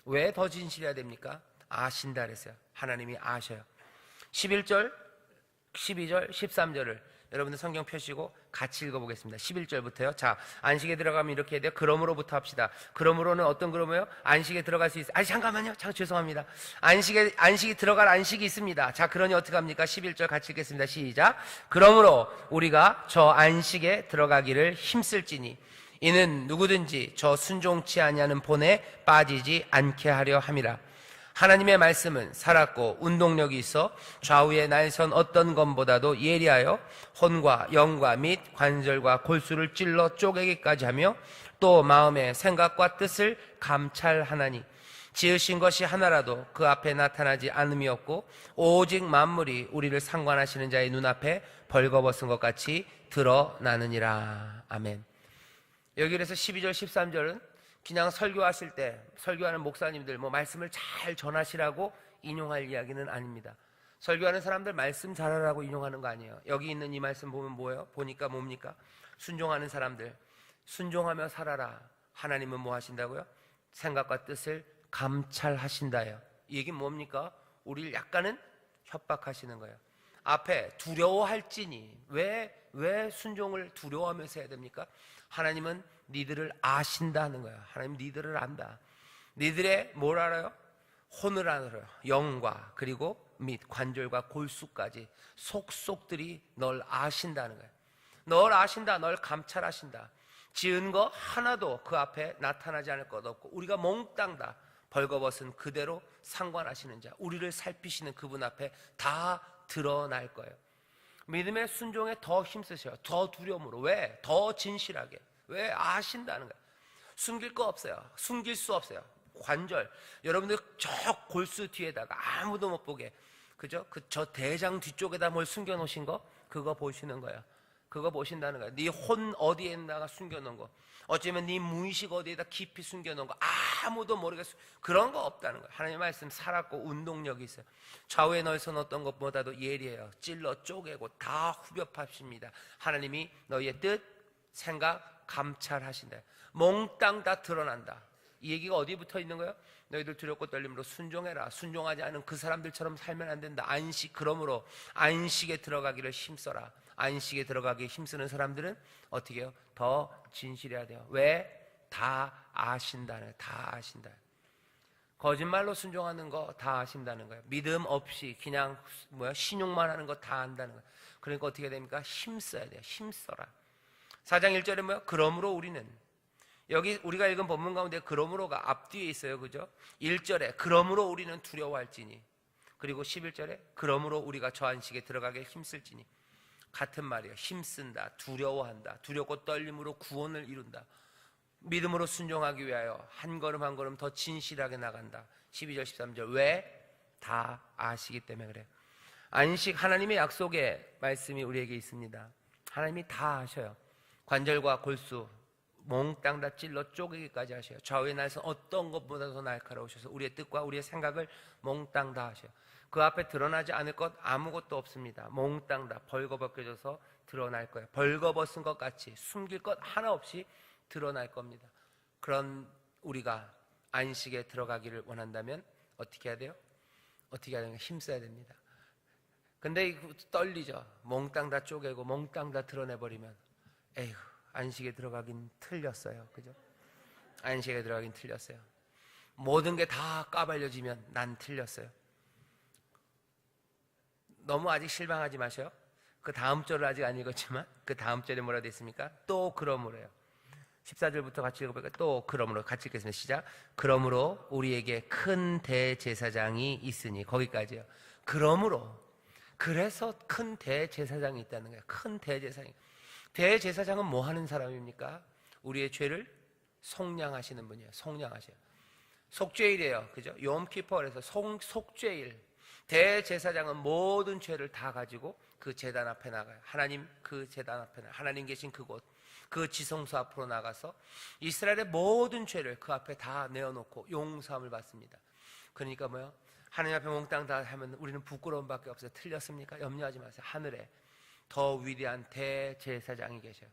왜 더 진실해야 됩니까? 아신다 그랬어요. 하나님이 아셔요. 11절, 12절, 13절을 여러분들 성경 펴시고 같이 읽어보겠습니다. 11절부터요. 자, 안식에 들어가면 이렇게 해야 돼요. 그러므로부터 합시다. 그러므로는 어떤 그러면요? 안식에 들어갈 수 있어요. 아니, 잠깐만요. 죄송합니다. 안식이 들어갈 안식이 있습니다. 자, 그러니 어떻게 합니까? 11절 같이 읽겠습니다. 시작. 그러므로 우리가 저 안식에 들어가기를 힘쓸지니 이는 누구든지 저 순종치 아니하는 본에 빠지지 않게 하려 함이라. 하나님의 말씀은 살았고 운동력이 있어 좌우의 날선 어떤 것보다도 예리하여 혼과 영과 및 관절과 골수를 찔러 쪼개기까지 하며 또 마음의 생각과 뜻을 감찰하나니 지으신 것이 하나라도 그 앞에 나타나지 않음이 없고 오직 만물이 우리를 상관하시는 자의 눈앞에 벌거벗은 것 같이 드러나느니라. 아멘. 여기 그래서 12절 13절은 그냥 설교하실 때 설교하는 목사님들 말씀을 잘 전하시라고 인용할 이야기는 아닙니다. 설교하는 사람들 말씀 잘하라고 인용하는 거 아니에요. 여기 있는 이 말씀 보면 뭐예요? 보니까 뭡니까? 순종하는 사람들, 순종하며 살아라. 하나님은 뭐 하신다고요? 생각과 뜻을 감찰하신다요. 이 얘기는 뭡니까? 우리를 약간은 협박하시는 거예요. 앞에 두려워할지니, 왜 순종을 두려워하면서 해야 됩니까? 하나님은 니들을 아신다는 거야. 하나님 니들을 안다. 니들의 뭘 알아요? 혼을 알아요. 영과 그리고 및 관절과 골수까지 속속들이 널 아신다는 거야. 널 아신다. 널 감찰하신다. 지은 거 하나도 그 앞에 나타나지 않을 것 없고 우리가 몽땅 다 벌거벗은 그대로 상관하시는 자, 우리를 살피시는 그분 앞에 다 드러날 거예요. 믿음의 순종에 더 힘쓰셔요. 더 두려움으로. 왜? 더 진실하게. 왜? 아신다는 거예요. 숨길 거 없어요. 숨길 수 없어요. 관절, 여러분들 저 골수 뒤에다가 아무도 못 보게, 그죠? 저 대장 뒤쪽에다 뭘 숨겨 놓으신 거, 그거 보시는 거예요. 그거 보신다는 거예요. 네 혼 어디에다가 숨겨 놓은 거, 어쩌면 네 무의식 어디에다 깊이 숨겨 놓은 거 아무도 모르겠어. 그런 거 없다는 거예요. 하나님의 말씀 살았고 운동력이 있어요. 좌우에 널선 어떤 것보다도 예리해요. 찔러 쪼개고 다 후벼파십니다. 하나님이 너희의 뜻, 생각 감찰하신다. 몽땅 다 드러난다. 이 얘기가 어디 붙어 있는 거예요? 너희들 두렵고 떨림으로 순종해라. 순종하지 않은 그 사람들처럼 살면 안 된다. 안식, 그러므로 안식에 들어가기를 힘써라. 안식에 들어가기에 힘쓰는 사람들은 어떻게 해요? 더 진실해야 돼요. 왜? 다 아신다는, 다 아신다. 거짓말로 순종하는 거 다 아신다는 거예요. 믿음 없이 그냥 신용만 하는 거 다 안다는 거예요. 그러니까 어떻게 됩니까? 힘써야 돼요. 힘써라. 4장 1절에 뭐야? 그러므로 우리는, 여기 우리가 읽은 본문 가운데 그러므로가 앞뒤에 있어요. 그죠? 1절에 그러므로 우리는 두려워할지니, 그리고 11절에 그러므로 우리가 저 안식에 들어가게 힘쓸지니. 같은 말이에요. 힘쓴다, 두려워한다, 두렵고 떨림으로 구원을 이룬다. 믿음으로 순종하기 위하여 한 걸음 한 걸음 더 진실하게 나간다. 12절 13절. 왜? 다 아시기 때문에 그래요. 안식, 하나님의 약속의 말씀이 우리에게 있습니다. 하나님이 다 아셔요. 관절과 골수 몽땅 다 찔러 쪼개기까지 하셔요. 좌우의 날선 어떤 것보다도 날카로우셔서 우리의 뜻과 우리의 생각을 몽땅 다 하셔요. 그 앞에 드러나지 않을 것 아무것도 없습니다. 몽땅 다 벌거벗겨져서 드러날 거예요. 벌거벗은 것 같이 숨길 것 하나 없이 드러날 겁니다. 그런 우리가 안식에 들어가기를 원한다면 어떻게 해야 돼요? 어떻게 해야 되는가? 힘써야 됩니다. 근데 이거 떨리죠. 몽땅 다 쪼개고 몽땅 다 드러내버리면 에휴, 안식에 들어가긴 틀렸어요. 그죠? 안식에 들어가긴 틀렸어요. 모든 게 다 까발려지면 난 틀렸어요. 너무 아직 실망하지 마셔요. 그 다음 절을 아직 안 읽었지만 그 다음 절에 뭐라 되어 있습니까? 또 그러므로요. 14절부터 같이 읽어볼까요? 또 그러므로 같이 읽겠습니다. 시작. 그러므로 우리에게 큰 대제사장이 있으니, 거기까지요. 그러므로, 그래서 큰 대제사장이 있다는 거예요. 큰 대제사장. 대제사장은 뭐 하는 사람입니까? 우리의 죄를 속량하시는 분이에요. 속량하셔요. 속죄일이에요. 그죠? 욤키퍼에서 속죄일. 대제사장은 모든 죄를 다 가지고 그 제단 앞에 나가요. 하나님 그 제단 앞에 나가요. 하나님 계신 그곳, 그 지성소 앞으로 나가서 이스라엘의 모든 죄를 그 앞에 다 내어놓고 용서함을 받습니다. 그러니까 뭐요? 하나님 앞에 몽땅 다 하면 우리는 부끄러움밖에 없어요. 틀렸습니까? 염려하지 마세요. 하늘에 더 위대한 대제사장이 계셔요.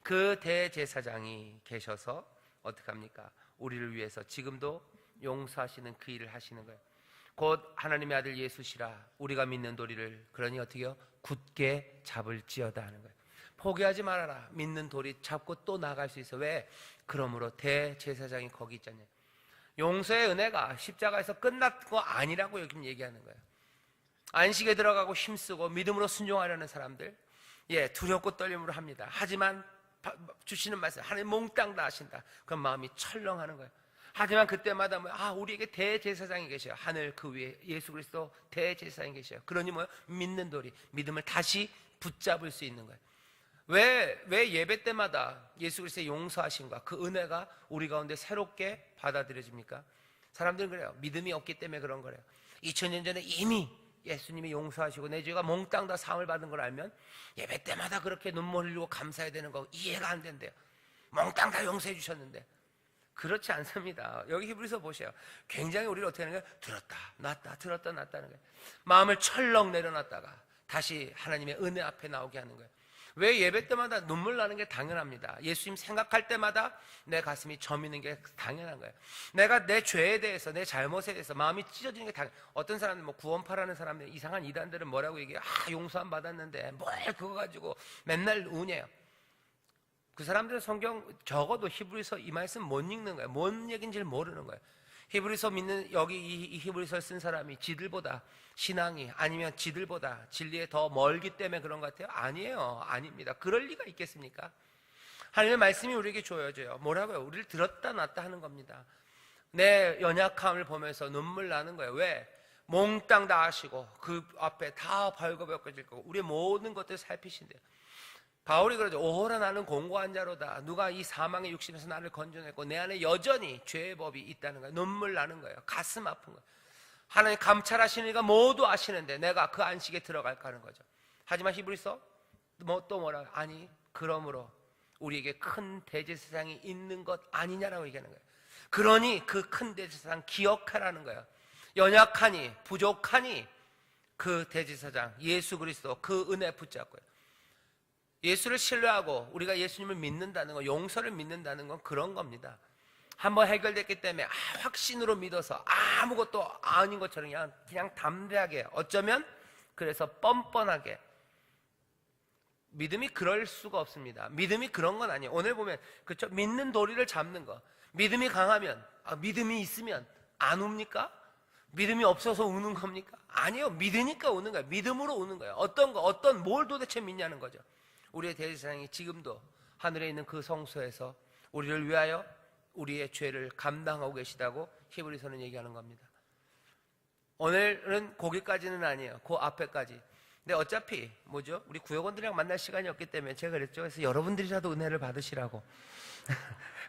그 대제사장이 계셔서 어떻게 합니까? 우리를 위해서 지금도 용서하시는 그 일을 하시는 거예요. 곧 하나님의 아들 예수시라 우리가 믿는 도리를, 그러니 어떻게 해요? 굳게 잡을지어다 하는 거예요. 포기하지 말아라. 믿는 도리 잡고 또 나갈 수 있어. 왜? 그러므로 대제사장이 거기 있잖아요. 용서의 은혜가 십자가에서 끝난 거 아니라고 여기 얘기하는 거예요. 안식에 들어가고 힘쓰고 믿음으로 순종하려는 사람들, 두렵고 떨림으로 합니다. 하지만 주시는 말씀, 하나님 몽땅 다 하신다. 그럼 마음이 철렁하는 거예요. 하지만 그때마다 우리에게 대제사장이 계셔요. 하늘 그 위에 예수 그리스도 대제사장이 계셔요. 그러니 믿는 도리, 믿음을 다시 붙잡을 수 있는 거예요. 왜 예배 때마다 예수 그리스도의 용서하심과 그 은혜가 우리 가운데 새롭게 받아들여집니까? 사람들은 그래요. 믿음이 없기 때문에 그런 거래요. 2000년 전에 이미 예수님이 용서하시고 내 죄가 몽땅 다 사함을 받은 걸 알면 예배 때마다 그렇게 눈물 흘리고 감사해야 되는 거 이해가 안 된대요. 몽땅 다 용서해 주셨는데. 그렇지 않습니다. 여기 히브리서 보세요. 굉장히 우리를 어떻게 하는 거예요? 들었다 놨다 들었다 놨다는 거예요. 마음을 철렁 내려놨다가 다시 하나님의 은혜 앞에 나오게 하는 거예요. 왜? 예배 때마다 눈물 나는 게 당연합니다. 예수님 생각할 때마다 내 가슴이 저미는 게 당연한 거예요. 내가 내 죄에 대해서, 내 잘못에 대해서 마음이 찢어지는 게 당연. 어떤 사람들, 구원파라는 사람들, 이상한 이단들은 뭐라고 얘기해요? 용서함 받았는데 뭘 그거 가지고 맨날 우네요. 그 사람들은 성경 적어도 히브리서 이 말씀 못 읽는 거예요. 뭔 얘기인지를 모르는 거예요. 히브리서 믿는, 여기 이 히브리서를 쓴 사람이 지들보다 신앙이, 아니면 지들보다 진리에 더 멀기 때문에 그런 것 같아요? 아니에요. 아닙니다. 그럴 리가 있겠습니까? 하나님의 말씀이 우리에게 주어져요. 뭐라고요? 우리를 들었다 놨다 하는 겁니다. 내 연약함을 보면서 눈물 나는 거예요. 왜? 몽땅 다 하시고 그 앞에 다 벌거벗겨질 거고 우리의 모든 것들을 살피신대요. 바울이 그러죠. 오호라 나는 공고한 자로다. 누가 이 사망의 육신에서 나를 건져냈고 내 안에 여전히 죄의 법이 있다는 거예요. 눈물 나는 거예요. 가슴 아픈 거예요. 하나님 감찰하시니까 모두 아시는데 내가 그 안식에 들어갈까 하는 거죠. 하지만 히브리서 또 뭐라? 아니 그러므로 우리에게 큰 대제사장이 있는 것 아니냐라고 얘기하는 거예요. 그러니 그 큰 대제사장 기억하라는 거예요. 연약하니 부족하니 그 대제사장 예수 그리스도 그 은혜 붙잡고요. 예수를 신뢰하고 우리가 예수님을 믿는다는 건, 용서를 믿는다는 건 그런 겁니다. 한번 해결됐기 때문에 확신으로 믿어서 아무것도 아닌 것처럼 그냥 담대하게, 어쩌면 그래서 뻔뻔하게. 믿음이 그럴 수가 없습니다. 믿음이 그런 건 아니에요. 오늘 보면 그렇죠? 믿는 도리를 잡는 거. 믿음이 강하면, 믿음이 있으면 안 웁니까? 믿음이 없어서 우는 겁니까? 아니에요. 믿으니까 우는 거예요. 믿음으로 우는 거예요. 뭘 도대체 믿냐는 거죠. 우리의 대제사장이 지금도 하늘에 있는 그 성소에서 우리를 위하여 우리의 죄를 감당하고 계시다고 히브리서는 얘기하는 겁니다. 오늘은 거기까지는 아니에요. 그 앞에까지. 근데 어차피 우리 구역원들이랑 만날 시간이 없기 때문에 제가 그랬죠. 그래서 여러분들이라도 은혜를 받으시라고.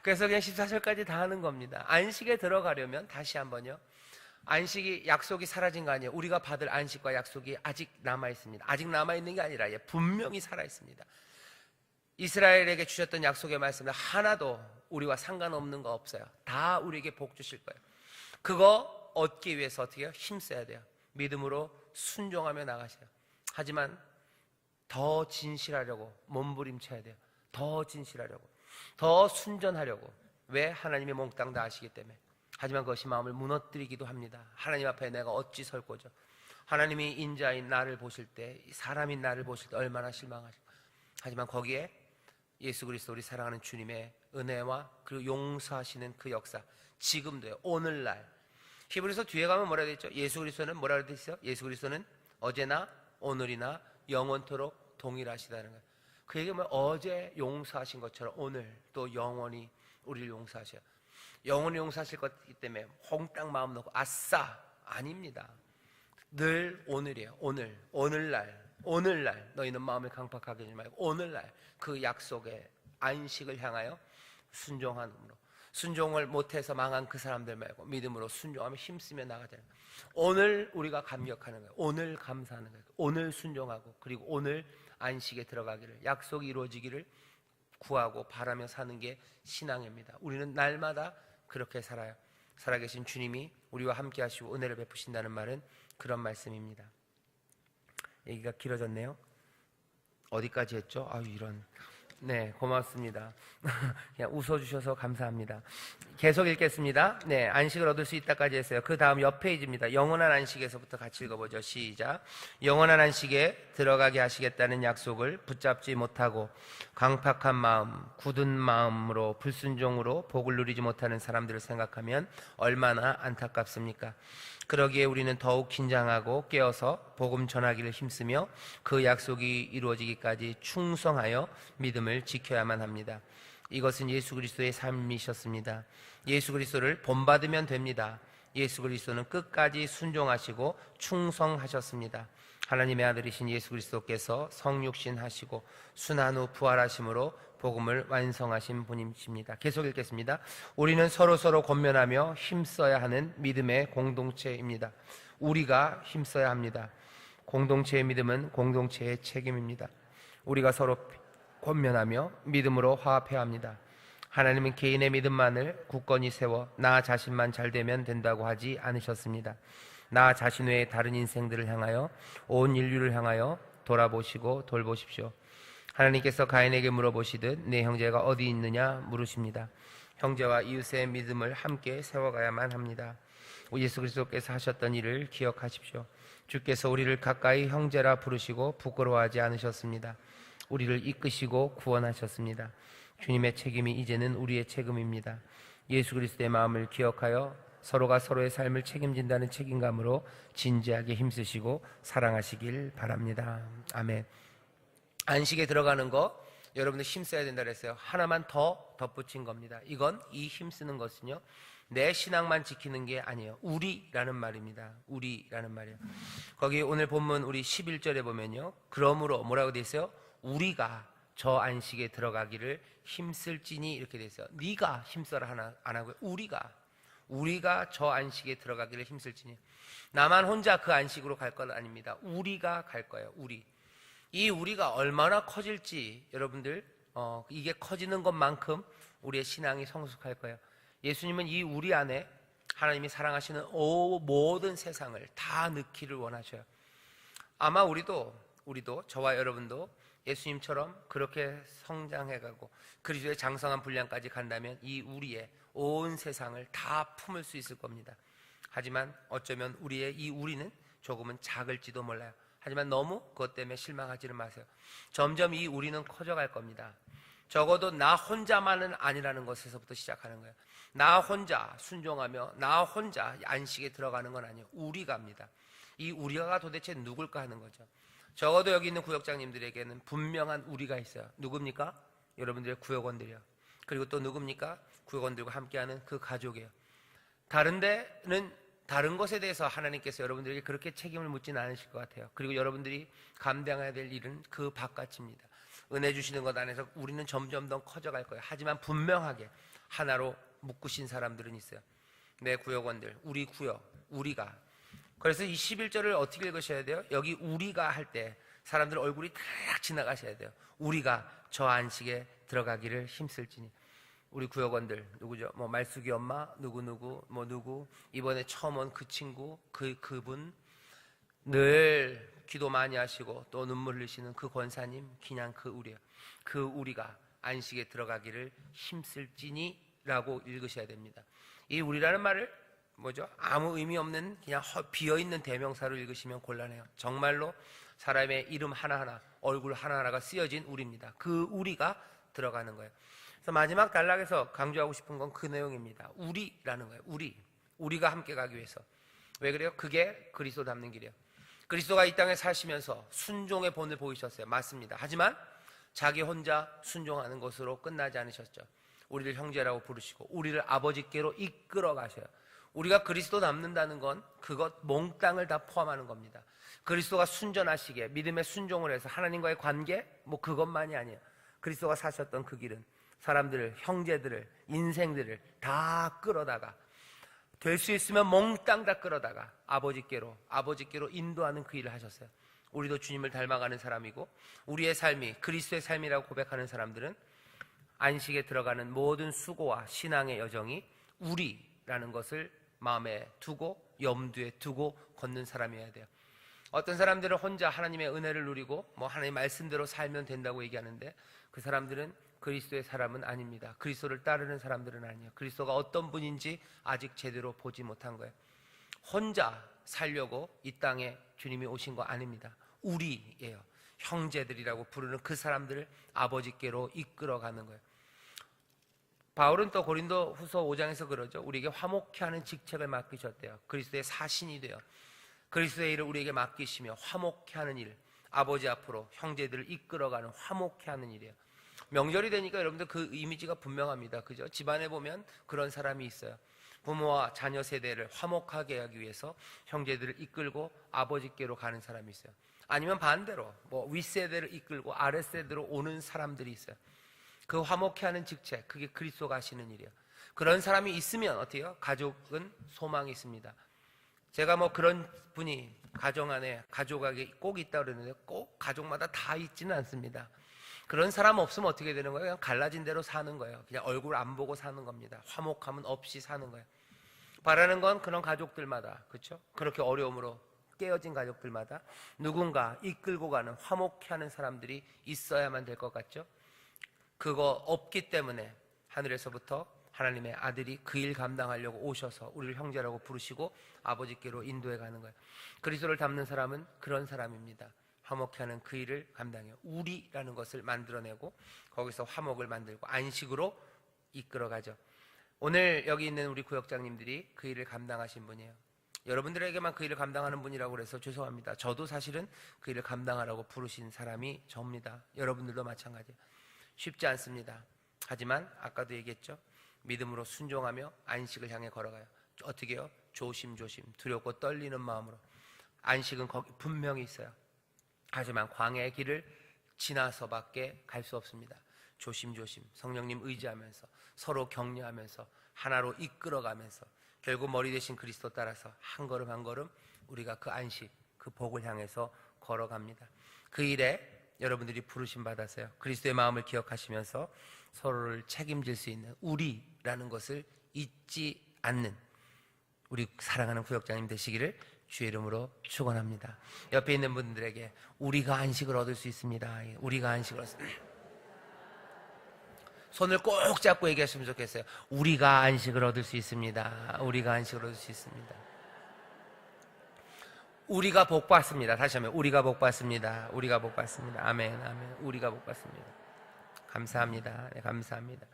그래서 그냥 14절까지 다 하는 겁니다. 안식에 들어가려면 다시 한번요. 안식이, 약속이 사라진 거 아니에요. 우리가 받을 안식과 약속이 아직 남아있습니다. 아직 남아있는 게 아니라 분명히 살아있습니다. 이스라엘에게 주셨던 약속의 말씀은 하나도 우리와 상관없는 거 없어요. 다 우리에게 복 주실 거예요. 그거 얻기 위해서 어떻게 해요? 힘써야 돼요. 믿음으로 순종하며 나가셔요. 하지만 더 진실하려고 몸부림쳐야 돼요. 더 진실하려고, 더 순전하려고. 왜? 하나님이 몽땅 다 아시기 때문에. 하지만 그것이 마음을 무너뜨리기도 합니다. 하나님 앞에 내가 어찌 설 거죠? 하나님이 인자인 나를 보실 때, 사람인 나를 보실 때 얼마나 실망하실까? 하지만 거기에 예수 그리스도 우리 사랑하는 주님의 은혜와 그리고 용서하시는 그 역사, 지금도요. 오늘날 히브리서 뒤에 가면 뭐라 되어 있죠? 예수 그리스도는 뭐라 되어 있어요? 예수 그리스도는 어제나 오늘이나 영원토록 동일하시다는 거예요. 그 얘기는 뭐 어제 용서하신 것처럼 오늘 또 영원히 우리를 용서하셔요. 영원히 용서하실 것이기 때문에 홍딱 마음 놓고 아싸 아닙니다. 늘 오늘이에요. 오늘날 너희는 마음을 강팍하게 하지 말고 오늘날 그 약속의 안식을 향하여 순종함으로, 순종을 못해서 망한 그 사람들 말고 믿음으로 순종하며 힘쓰며 나가자. 오늘 우리가 감격하는 거예요. 오늘 감사하는 거예요. 오늘 순종하고 그리고 오늘 안식에 들어가기를, 약속이 이루어지기를 구하고 바라며 사는 게 신앙입니다. 우리는 날마다 그렇게 살아요. 살아계신 주님이 우리와 함께 하시고 은혜를 베푸신다는 말은 그런 말씀입니다. 얘기가 길어졌네요. 어디까지 했죠? 아유 이런. 네, 고맙습니다. 그냥 웃어주셔서 감사합니다. 계속 읽겠습니다. 네, 안식을 얻을 수 있다까지 했어요. 그 다음 옆 페이지입니다. 영원한 안식에서부터 같이 읽어보죠. 시작. 영원한 안식에 들어가게 하시겠다는 약속을 붙잡지 못하고 강팍한 마음, 굳은 마음으로 불순종으로 복을 누리지 못하는 사람들을 생각하면 얼마나 안타깝습니까? 그러기에 우리는 더욱 긴장하고 깨어서 복음 전하기를 힘쓰며 그 약속이 이루어지기까지 충성하여 믿음을 지켜야만 합니다. 이것은 예수 그리스도의 삶이셨습니다. 예수 그리스도를 본받으면 됩니다. 예수 그리스도는 끝까지 순종하시고 충성하셨습니다. 하나님의 아들이신 예수 그리스도께서 성육신 하시고 순환 후 부활하심으로 복음을 완성하신 분이십니다. 계속 읽겠습니다. 우리는 서로서로 권면하며 힘써야 하는 믿음의 공동체입니다. 우리가 힘써야 합니다. 공동체의 믿음은 공동체의 책임입니다. 우리가 서로 권면하며 믿음으로 화합해야 합니다. 하나님은 개인의 믿음만을 굳건히 세워 나 자신만 잘 되면 된다고 하지 않으셨습니다. 나 자신 외의 다른 인생들을 향하여, 온 인류를 향하여 돌아보시고 돌보십시오. 하나님께서 가인에게 물어보시듯 내 형제가 어디 있느냐 물으십니다. 형제와 이웃의 믿음을 함께 세워가야만 합니다. 예수 그리스도께서 하셨던 일을 기억하십시오. 주께서 우리를 가까이 형제라 부르시고 부끄러워하지 않으셨습니다. 우리를 이끄시고 구원하셨습니다. 주님의 책임이 이제는 우리의 책임입니다. 예수 그리스도의 마음을 기억하여 서로가 서로의 삶을 책임진다는 책임감으로 진지하게 힘쓰시고 사랑하시길 바랍니다. 아멘. 안식에 들어가는 거 여러분들 힘써야 된다 그랬어요. 하나만 더 덧붙인 겁니다. 이건 이 힘쓰는 것은요, 내 신앙만 지키는 게 아니에요. 우리라는 말입니다. 우리라는 말이에요. 거기 오늘 본문 우리 11절에 보면요, 그러므로 뭐라고 돼 있어요? 우리가 저 안식에 들어가기를 힘쓸지니 이렇게 돼 있어요. 네가 힘써라 안 하고요. 우리가 저 안식에 들어가기를 힘쓸지니. 나만 혼자 그 안식으로 갈 건 아닙니다. 우리가 갈 거예요. 이 우리가 얼마나 커질지 여러분들 이게 커지는 것만큼 우리의 신앙이 성숙할 거예요. 예수님은 이 우리 안에 하나님이 사랑하시는 모든 세상을 다 넣기를 원하셔요. 아마 우리도 저와 여러분도 예수님처럼 그렇게 성장해가고 그리스도의 장성한 분량까지 간다면 이 우리의 온 세상을 다 품을 수 있을 겁니다. 하지만 어쩌면 우리의 이 우리는 조금은 작을지도 몰라요. 하지만 너무 그것 때문에 실망하지는 마세요. 점점 이 우리는 커져갈 겁니다. 적어도 나 혼자만은 아니라는 것에서부터 시작하는 거예요. 나 혼자 순종하며 나 혼자 안식에 들어가는 건 아니에요. 우리가 합니다. 이 우리가 도대체 누굴까 하는 거죠. 적어도 여기 있는 구역장님들에게는 분명한 우리가 있어요. 누굽니까? 여러분들의 구역원들이요. 그리고 또 누굽니까? 구역원들과 함께하는 그 가족이에요. 다른 데는 다른 것에 대해서 하나님께서 여러분들에게 그렇게 책임을 묻지는 않으실 것 같아요. 그리고 여러분들이 감당해야 될 일은 그 바깥입니다. 은혜 주시는 것 안에서 우리는 점점 더 커져갈 거예요. 하지만 분명하게 하나로 묶으신 사람들은 있어요. 내 구역원들, 우리 구역, 우리가. 그래서 이 11절을 어떻게 읽으셔야 돼요? 여기 우리가 할 때 사람들 얼굴이 탁 지나가셔야 돼요. 우리가 저 안식에 들어가기를 힘쓸지니. 우리 구역원들 누구죠? 뭐 말숙이 엄마, 누구, 이번에 처음 온 그 친구, 그분, 늘 기도 많이 하시고 또 눈물 흘리시는 그 권사님, 그냥 그 우리요. 그 우리가 안식에 들어가기를 힘쓸지니라고 읽으셔야 됩니다. 이 우리라는 말을 뭐죠? 아무 의미 없는 그냥 비어있는 대명사로 읽으시면 곤란해요. 정말로 사람의 이름 하나하나, 얼굴 하나하나가 쓰여진 우리입니다. 그 우리가 들어가는 거예요. 그래서 마지막 단락에서 강조하고 싶은 건 그 내용입니다. 우리라는 거예요. 우리가 함께 가기 위해서. 왜 그래요? 그게 그리스도 닮는 길이에요. 그리스도가 이 땅에 사시면서 순종의 본을 보이셨어요. 맞습니다. 하지만 자기 혼자 순종하는 것으로 끝나지 않으셨죠. 우리를 형제라고 부르시고 우리를 아버지께로 이끌어 가셔요. 우리가 그리스도 닮는다는 건 그것 몽땅을 다 포함하는 겁니다. 그리스도가 순전하시게 믿음의 순종을 해서 하나님과의 관계 그것만이 아니에요. 그리스도가 사셨던 그 길은 사람들을, 형제들을, 인생들을 다 끌어다가 될 수 있으면 몽땅 다 끌어다가 아버지께로 인도하는 그 일을 하셨어요. 우리도 주님을 닮아가는 사람이고 우리의 삶이 그리스도의 삶이라고 고백하는 사람들은 안식에 들어가는 모든 수고와 신앙의 여정이 우리라는 것을 마음에 두고 염두에 두고 걷는 사람이어야 돼요. 어떤 사람들은 혼자 하나님의 은혜를 누리고 하나님 말씀대로 살면 된다고 얘기하는데 그 사람들은 그리스도의 사람은 아닙니다. 그리스도를 따르는 사람들은 아니에요. 그리스도가 어떤 분인지 아직 제대로 보지 못한 거예요. 혼자 살려고 이 땅에 주님이 오신 거 아닙니다. 우리예요. 형제들이라고 부르는 그 사람들을 아버지께로 이끌어가는 거예요. 바울은 또 고린도 후서 5장에서 그러죠. 우리에게 화목케 하는 직책을 맡기셨대요. 그리스도의 사신이 되어 그리스도의 일을 우리에게 맡기시며 화목케 하는 일, 아버지 앞으로 형제들을 이끌어가는 화목케 하는 일이에요. 명절이 되니까 여러분들 그 이미지가 분명합니다. 그죠? 집안에 보면 그런 사람이 있어요. 부모와 자녀 세대를 화목하게 하기 위해서 형제들을 이끌고 아버지께로 가는 사람이 있어요. 아니면 반대로 윗세대를 이끌고 아랫세대로 오는 사람들이 있어요. 그 화목케 하는 직책, 그게 그리스도가 하시는 일이에요. 그런 사람이 있으면 어때요? 가족은 소망이 있습니다. 제가 그런 분이 가정 안에 가족에게 꼭 있다 그러는데 꼭 가족마다 다 있지는 않습니다. 그런 사람 없으면 어떻게 되는 거예요? 그냥 갈라진 대로 사는 거예요. 그냥 얼굴 안 보고 사는 겁니다. 화목함은 없이 사는 거예요. 바라는 건 그런 가족들마다, 그렇죠? 그렇게 어려움으로 깨어진 가족들마다 누군가 이끌고 가는 화목케 하는 사람들이 있어야만 될 것 같죠? 그거 없기 때문에 하늘에서부터 하나님의 아들이 그 일 감당하려고 오셔서 우리를 형제라고 부르시고 아버지께로 인도해 가는 거예요. 그리스도를 닮는 사람은 그런 사람입니다. 화목케 하는 그 일을 감당해요. 우리라는 것을 만들어내고 거기서 화목을 만들고 안식으로 이끌어가죠. 오늘 여기 있는 우리 구역장님들이 그 일을 감당하신 분이에요. 여러분들에게만 그 일을 감당하는 분이라고 그래서 죄송합니다. 저도 사실은 그 일을 감당하라고 부르신 사람이 접니다. 여러분들도 마찬가지예요. 쉽지 않습니다. 하지만 아까도 얘기했죠. 믿음으로 순종하며 안식을 향해 걸어가요. 어떻게 해요? 조심조심 두렵고 떨리는 마음으로. 안식은 거기 분명히 있어요. 하지만 광야의 길을 지나서밖에 갈 수 없습니다. 조심조심 성령님 의지하면서 서로 격려하면서 하나로 이끌어가면서 결국 머리 대신 그리스도 따라서 한 걸음 한 걸음 우리가 그 안식, 그 복을 향해서 걸어갑니다. 그 일에 여러분들이 부르심 받았어요. 그리스도의 마음을 기억하시면서 서로를 책임질 수 있는 우리라는 것을 잊지 않는 우리 사랑하는 구역장님 되시기를 주의 이름으로 축원합니다. 옆에 있는 분들에게 우리가 안식을 얻을 수 있습니다. 우리가 안식을 얻을 수 있습니다. 손을 꼭 잡고 얘기하시면 좋겠어요. 우리가 안식을 얻을 수 있습니다. 우리가 안식을 얻을 수 있습니다. 우리가 복 받습니다. 다시 한번 우리가 복 받습니다. 우리가 복 받습니다. 아멘, 아멘. 우리가 복 받습니다. 감사합니다. 네, 감사합니다.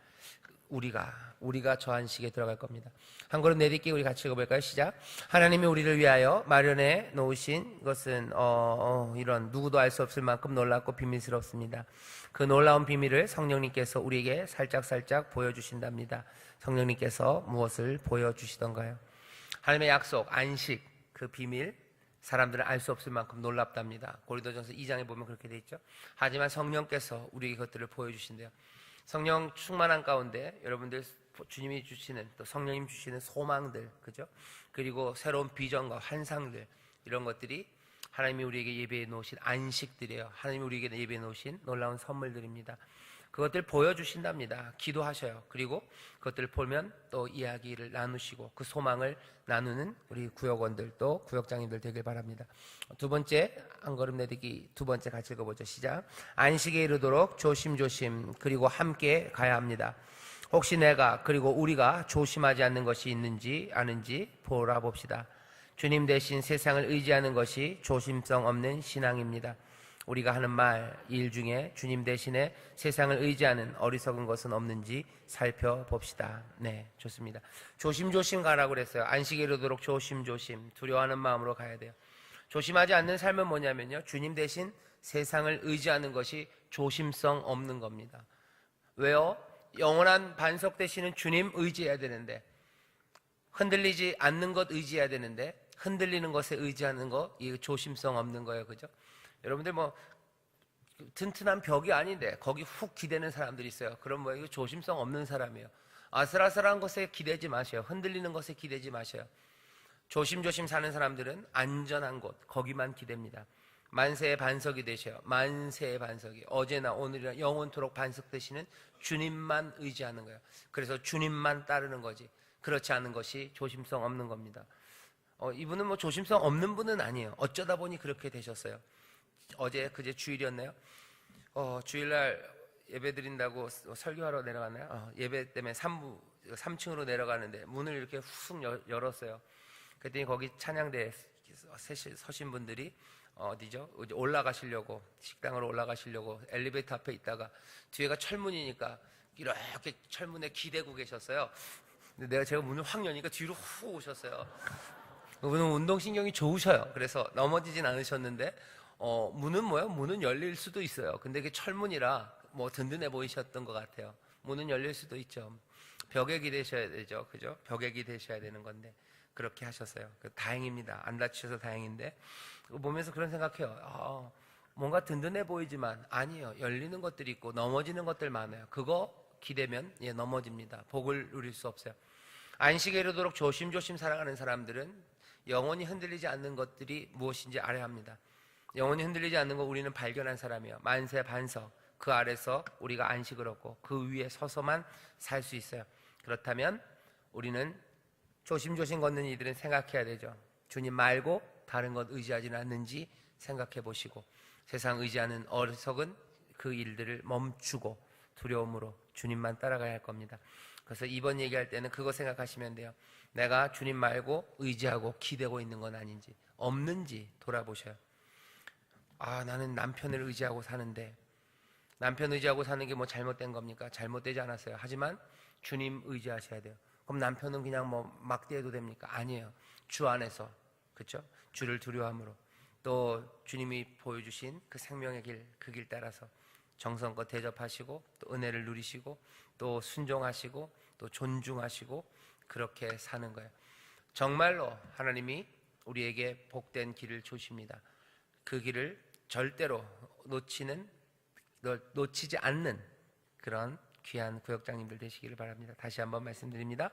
우리가 저 안식에 들어갈 겁니다. 한 걸음 내딛기 우리 같이 읽어볼까요? 시작. 하나님이 우리를 위하여 마련해 놓으신 것은 이런 누구도 알 수 없을 만큼 놀랍고 비밀스럽습니다. 그 놀라운 비밀을 성령님께서 우리에게 살짝살짝 보여주신답니다. 성령님께서 무엇을 보여주시던가요? 하나님의 약속, 안식, 그 비밀 사람들은 알 수 없을 만큼 놀랍답니다. 고린도전서 2장에 보면 그렇게 돼 있죠. 하지만 성령께서 우리에게 그것들을 보여주신대요. 성령 충만한 가운데 여러분들 주님이 주시는 또 성령님 주시는 소망들, 그죠? 그리고 새로운 비전과 환상들, 이런 것들이 하나님이 우리에게 예배해 놓으신 안식들이에요. 하나님이 우리에게 예배해 놓으신 놀라운 선물들입니다. 그것들 보여주신답니다. 기도하셔요. 그리고 그것들을 보면 또 이야기를 나누시고 그 소망을 나누는 우리 구역원들 또 구역장님들 되길 바랍니다. 두 번째, 한 걸음 내딛기 두 번째 같이 읽어보죠. 시작. 안식에 이르도록 조심조심 그리고 함께 가야 합니다. 혹시 내가 그리고 우리가 조심하지 않는 것이 있는지 아는지 보라 봅시다. 주님 대신 세상을 의지하는 것이 조심성 없는 신앙입니다. 우리가 하는 말, 일 중에 주님 대신에 세상을 의지하는 어리석은 것은 없는지 살펴봅시다. 네, 좋습니다. 조심조심 가라고 그랬어요. 안식에 이르도록 조심조심 두려워하는 마음으로 가야 돼요. 조심하지 않는 삶은 뭐냐면요, 주님 대신 세상을 의지하는 것이 조심성 없는 겁니다. 왜요? 영원한 반석 되시는 주님 의지해야 되는데, 흔들리지 않는 것 의지해야 되는데 흔들리는 것에 의지하는 거, 이 조심성 없는 거예요. 그죠? 여러분들 뭐 튼튼한 벽이 아닌데 거기 훅 기대는 사람들이 있어요. 그럼 뭐 이거 조심성 없는 사람이에요. 아슬아슬한 것에 기대지 마세요. 흔들리는 것에 기대지 마세요. 조심조심 사는 사람들은 안전한 곳, 거기만 기댑니다. 만세의 반석이 되셔요. 만세의 반석이 어제나 오늘이나 영원토록 반석 되시는 주님만 의지하는 거예요. 그래서 주님만 따르는 거지, 그렇지 않은 것이 조심성 없는 겁니다. 이분은 뭐 조심성 없는 분은 아니에요. 어쩌다 보니 그렇게 되셨어요. 어제 그제 주일이었나요? 주일날 예배 드린다고 설교하러 내려갔나요? 예배 때문에 3층으로 내려가는데 문을 이렇게 훅 열었어요. 그랬더니 거기 찬양대에 서신 분들이 어디죠? 올라가시려고, 식당으로 올라가시려고 엘리베이터 앞에 있다가 뒤에가 철문이니까 이렇게 철문에 기대고 계셨어요. 근데 제가 문을 확 여니까 뒤로 훅 오셨어요. 그분은 운동신경이 좋으셔요. 그래서 넘어지진 않으셨는데 문은 뭐예요? 문은 열릴 수도 있어요. 근데 그게 철문이라 뭐 든든해 보이셨던 것 같아요. 문은 열릴 수도 있죠. 벽에 기대셔야 되죠. 그죠? 벽에 기대셔야 되는 건데 그렇게 하셨어요. 다행입니다. 안 다치셔서 다행인데, 보면서 그런 생각해요. 뭔가 든든해 보이지만 아니에요. 열리는 것들이 있고 넘어지는 것들 많아요. 그거 기대면 넘어집니다. 복을 누릴 수 없어요. 안식에 이르도록 조심조심 살아가는 사람들은 영원히 흔들리지 않는 것들이 무엇인지 알아야 합니다. 영원히 흔들리지 않는 거 우리는 발견한 사람이에요. 만세 반석, 그 아래서 우리가 안식을 얻고 그 위에 서서만 살 수 있어요. 그렇다면 우리는 조심조심 걷는 이들은 생각해야 되죠. 주님 말고 다른 것 의지하지는 않는지 생각해 보시고, 세상 의지하는 어리석은 그 일들을 멈추고 두려움으로 주님만 따라가야 할 겁니다. 그래서 이번 얘기할 때는 그거 생각하시면 돼요. 내가 주님 말고 의지하고 기대고 있는 건 아닌지, 없는지 돌아보셔요. 나는 남편을 의지하고 사는데, 남편 의지하고 사는 게 뭐 잘못된 겁니까? 잘못되지 않았어요. 하지만 주님 의지하셔야 돼요. 그럼 남편은 그냥 뭐 막대해도 됩니까? 아니에요. 주 안에서, 그렇죠? 주를 두려워함으로, 또 주님이 보여주신 그 생명의 길, 그 길 따라서 정성껏 대접하시고, 또 은혜를 누리시고, 또 순종하시고, 또 존중하시고, 그렇게 사는 거예요. 정말로 하나님이 우리에게 복된 길을 주십니다. 그 길을 절대로 놓치지 않는 그런 귀한 구역장님들 되시기를 바랍니다. 다시 한번 말씀드립니다.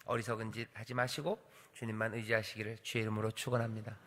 어리석은 짓 하지 마시고 주님만 의지하시기를 주의 이름으로 축원합니다.